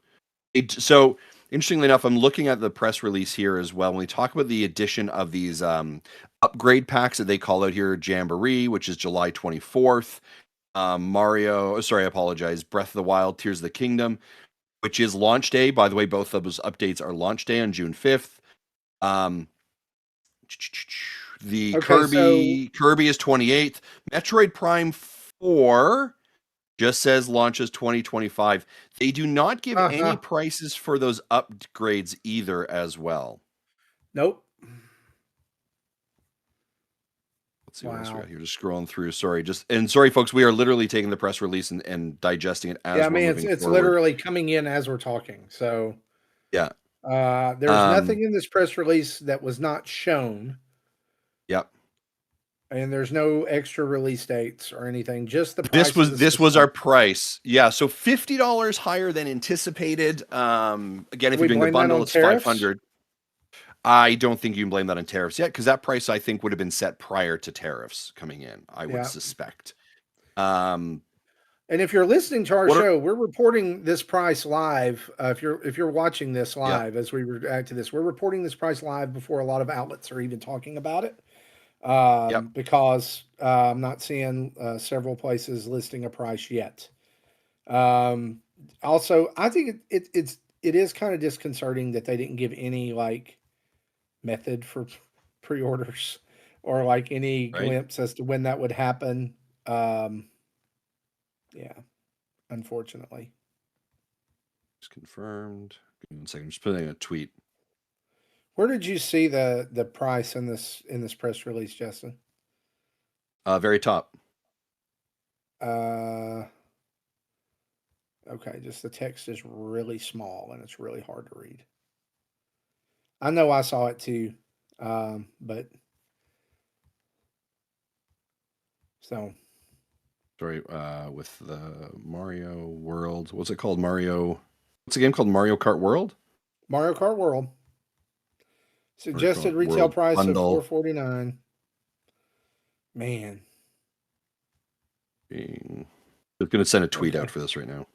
So interestingly enough, I'm looking at the press release here as well. When we talk about the addition of these upgrade packs that they call out here, Jamboree, which is July 24th, Breath of the Wild, Tears of the Kingdom, which is launch day. By the way, both of those updates are launch day on June 5th. Kirby is 28th. Metroid Prime 4 just says launches 2025. They do not give any prices for those upgrades either as well. Nope. Let's see what else we got here. Just scrolling through. Sorry, folks. We are literally taking the press release and digesting it as we're moving it's forward. literally coming in as we're talking. So yeah, there's nothing in this press release that was not shown. Yep. And there's no extra release dates or anything. Just the price. This was our price. Yeah, so $50 higher than anticipated. Again, if you're doing the bundle, it's $500. I don't think you can blame that on tariffs yet, because that price I think would have been set prior to tariffs coming in. I would suspect. And if you're listening to our What are- show, we're reporting this price live. If you're watching this Yeah. live as we react to this, we're reporting this price live before a lot of outlets are even talking about it. Yep. Because I'm not seeing several places listing a price yet. Also, I think it is kind of disconcerting that they didn't give any like method for pre-orders or like any Right. glimpse as to when that would happen. Yeah, unfortunately. It's confirmed. Give me 1 second. I'm just putting a tweet. Where did you see the price in this press release, Justin? Very top. Okay, just the text is really small and it's really hard to read. I know I saw it too, but so Sorry, with the Mario World. What's it called? What's the game called? Mario Kart World? Mario Kart World. Suggested Kart retail World price bundle. of $449. Man. I'm going to send a tweet out for this right now.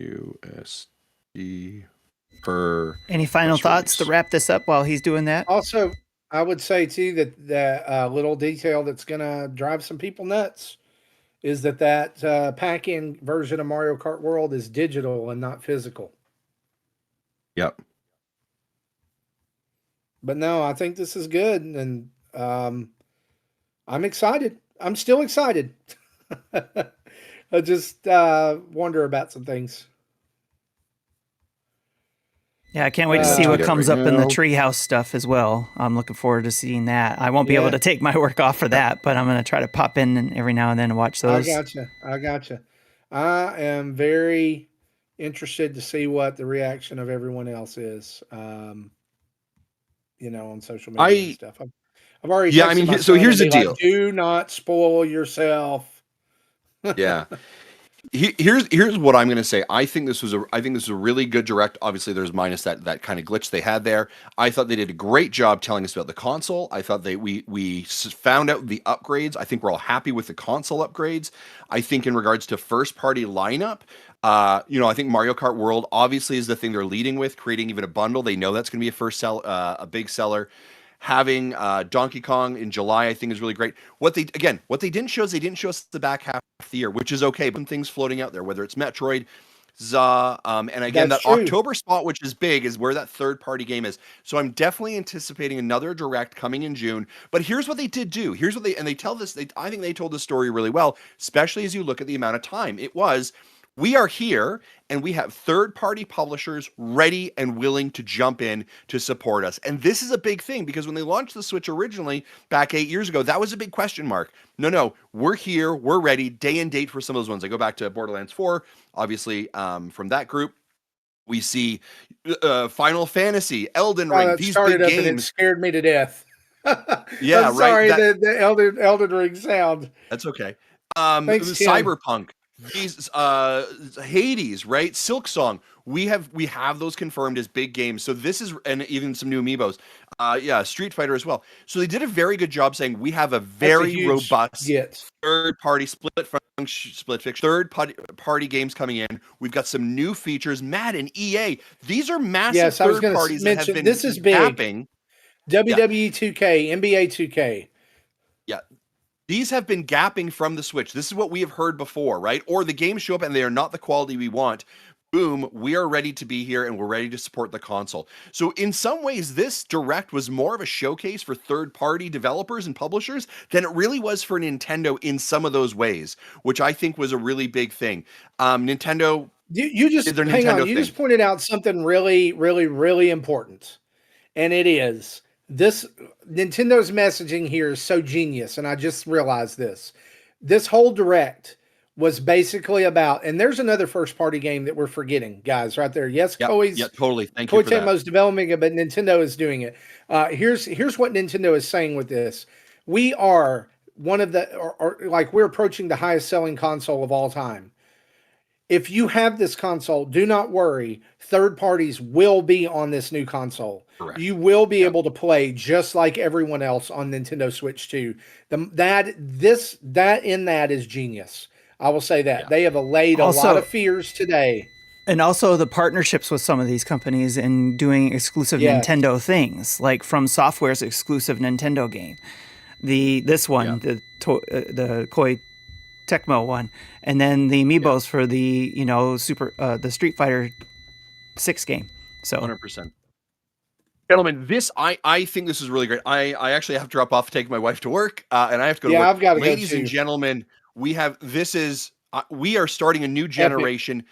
USD per. Any final thoughts to wrap this up while he's doing that? Also, I would say too that the little detail that's going to drive some people nuts is that pack-in version of Mario Kart World is digital and not physical. Yep. But no, I think this is good, and I'm excited. I'm still excited. I just wonder about some things. Yeah, I can't wait to see what comes up in the treehouse stuff as well. I'm looking forward to seeing that. I won't be able to take my work off for that, but I'm going to try to pop in every now and then and watch those. I gotcha. I am very interested to see what the reaction of everyone else is. On social media and stuff. I've already texted my so son here's and the be deal. like, do not spoil yourself. Yeah. Here's what I'm going to say. I think this was a really good direct. Obviously, there's minus that kind of glitch they had there. I thought they did a great job telling us about the console. I thought we found out the upgrades. I think we're all happy with the console upgrades. I think in regards to first party lineup, I think Mario Kart World obviously is the thing they're leading with, creating even a bundle. They know that's going to be a big seller. Having Donkey Kong in July, I think, is really great. What they didn't show us the back half of the year, which is okay. But things floating out there, whether it's Metroid, ZA, and again That's that true. October spot, which is big, is where that third party game is. So I'm definitely anticipating another direct coming in June. But here's what they did do. They tell this. I think they told the story really well, especially as you look at the amount of time it was. We are here and we have third-party publishers ready and willing to jump in to support us. And this is a big thing because when they launched the Switch originally back 8 years ago, that was a big question mark. No, we're here, we're ready, day and date for some of those ones. I go back to Borderlands 4, obviously from that group. We see Final Fantasy, Elden Ring, these big games. And it scared me to death. Yeah, I'm sorry, right. the Elden Ring sound. That's okay. Thanks, Cyberpunk. These Hades, right? Silk Song. We have those confirmed as big games. So this is, and even some new amiibos. Street Fighter as well. So they did a very good job saying we have a very robust third-party third party games coming in. We've got some new features. Madden, EA. These are massive third parties that have been this is big. gapping. WWE 2K, NBA 2K. Yeah. These have been gapping from the Switch. This is what we have heard before, right? Or the games show up and they are not the quality we want. Boom, we are ready to be here and we're ready to support the console. So in some ways, this Direct was more of a showcase for third-party developers and publishers than it really was for Nintendo in some of those ways, which I think was a really big thing. Nintendo You just did their hang Nintendo on. You thing. just pointed out something really, really, really important, and it is this Nintendo's messaging here is so genius, and I just realized this. This whole Direct was basically about, and there's another first-party game that we're forgetting, guys, right there. Yes, Koei's, totally. Thank you for that. Temo's developing it, but Nintendo is doing it. Here's what Nintendo is saying with this. We are one of the, or we're approaching the highest selling console of all time. If you have this console, do not worry. Third parties will be on this new console. Correct. You will be able to play just like everyone else on Nintendo Switch 2. That is genius. I will say that. They have allayed a lot of fears today. And also the partnerships with some of these companies in doing exclusive Nintendo things, like From Software's exclusive Nintendo game. This one, the Koei Tecmo one, and then the amiibos for the the Street Fighter 6 game. So 100%. Gentlemen, I think this is really great. I actually have to drop off to take my wife to work, and I have to go to work. I've got to go Ladies too. and gentlemen, we are starting a new generation.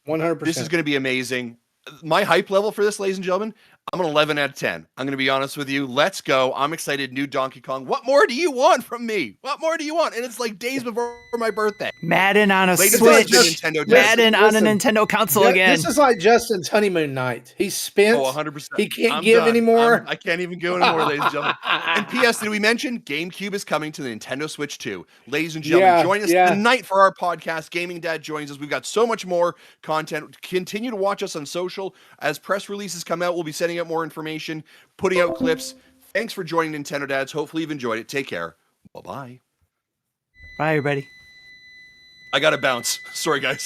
100%. This is going to be amazing. My hype level for this, ladies and gentlemen, I'm an 11 out of 10. I'm going to be honest with you. Let's go. I'm excited. New Donkey Kong. What more do you want from me? What more do you want? And it's like days before my birthday. Madden on a Switch. NintendoDads. Madden on a Nintendo console again. This is like Justin's honeymoon night. He's spent. 100%. He can't give anymore. I can't even give anymore, ladies and gentlemen. And P.S. Did we mention GameCube is coming to the Nintendo Switch 2? Ladies and gentlemen, join us tonight for our podcast. Gaming Dad joins us. We've got so much more content. Continue to watch us on social. As press releases come out, we'll be sending out more information, putting out clips. Thanks for joining Nintendo Dads. Hopefully you've enjoyed it. Take care. Bye-bye. Bye, everybody. I got to bounce. Sorry, guys.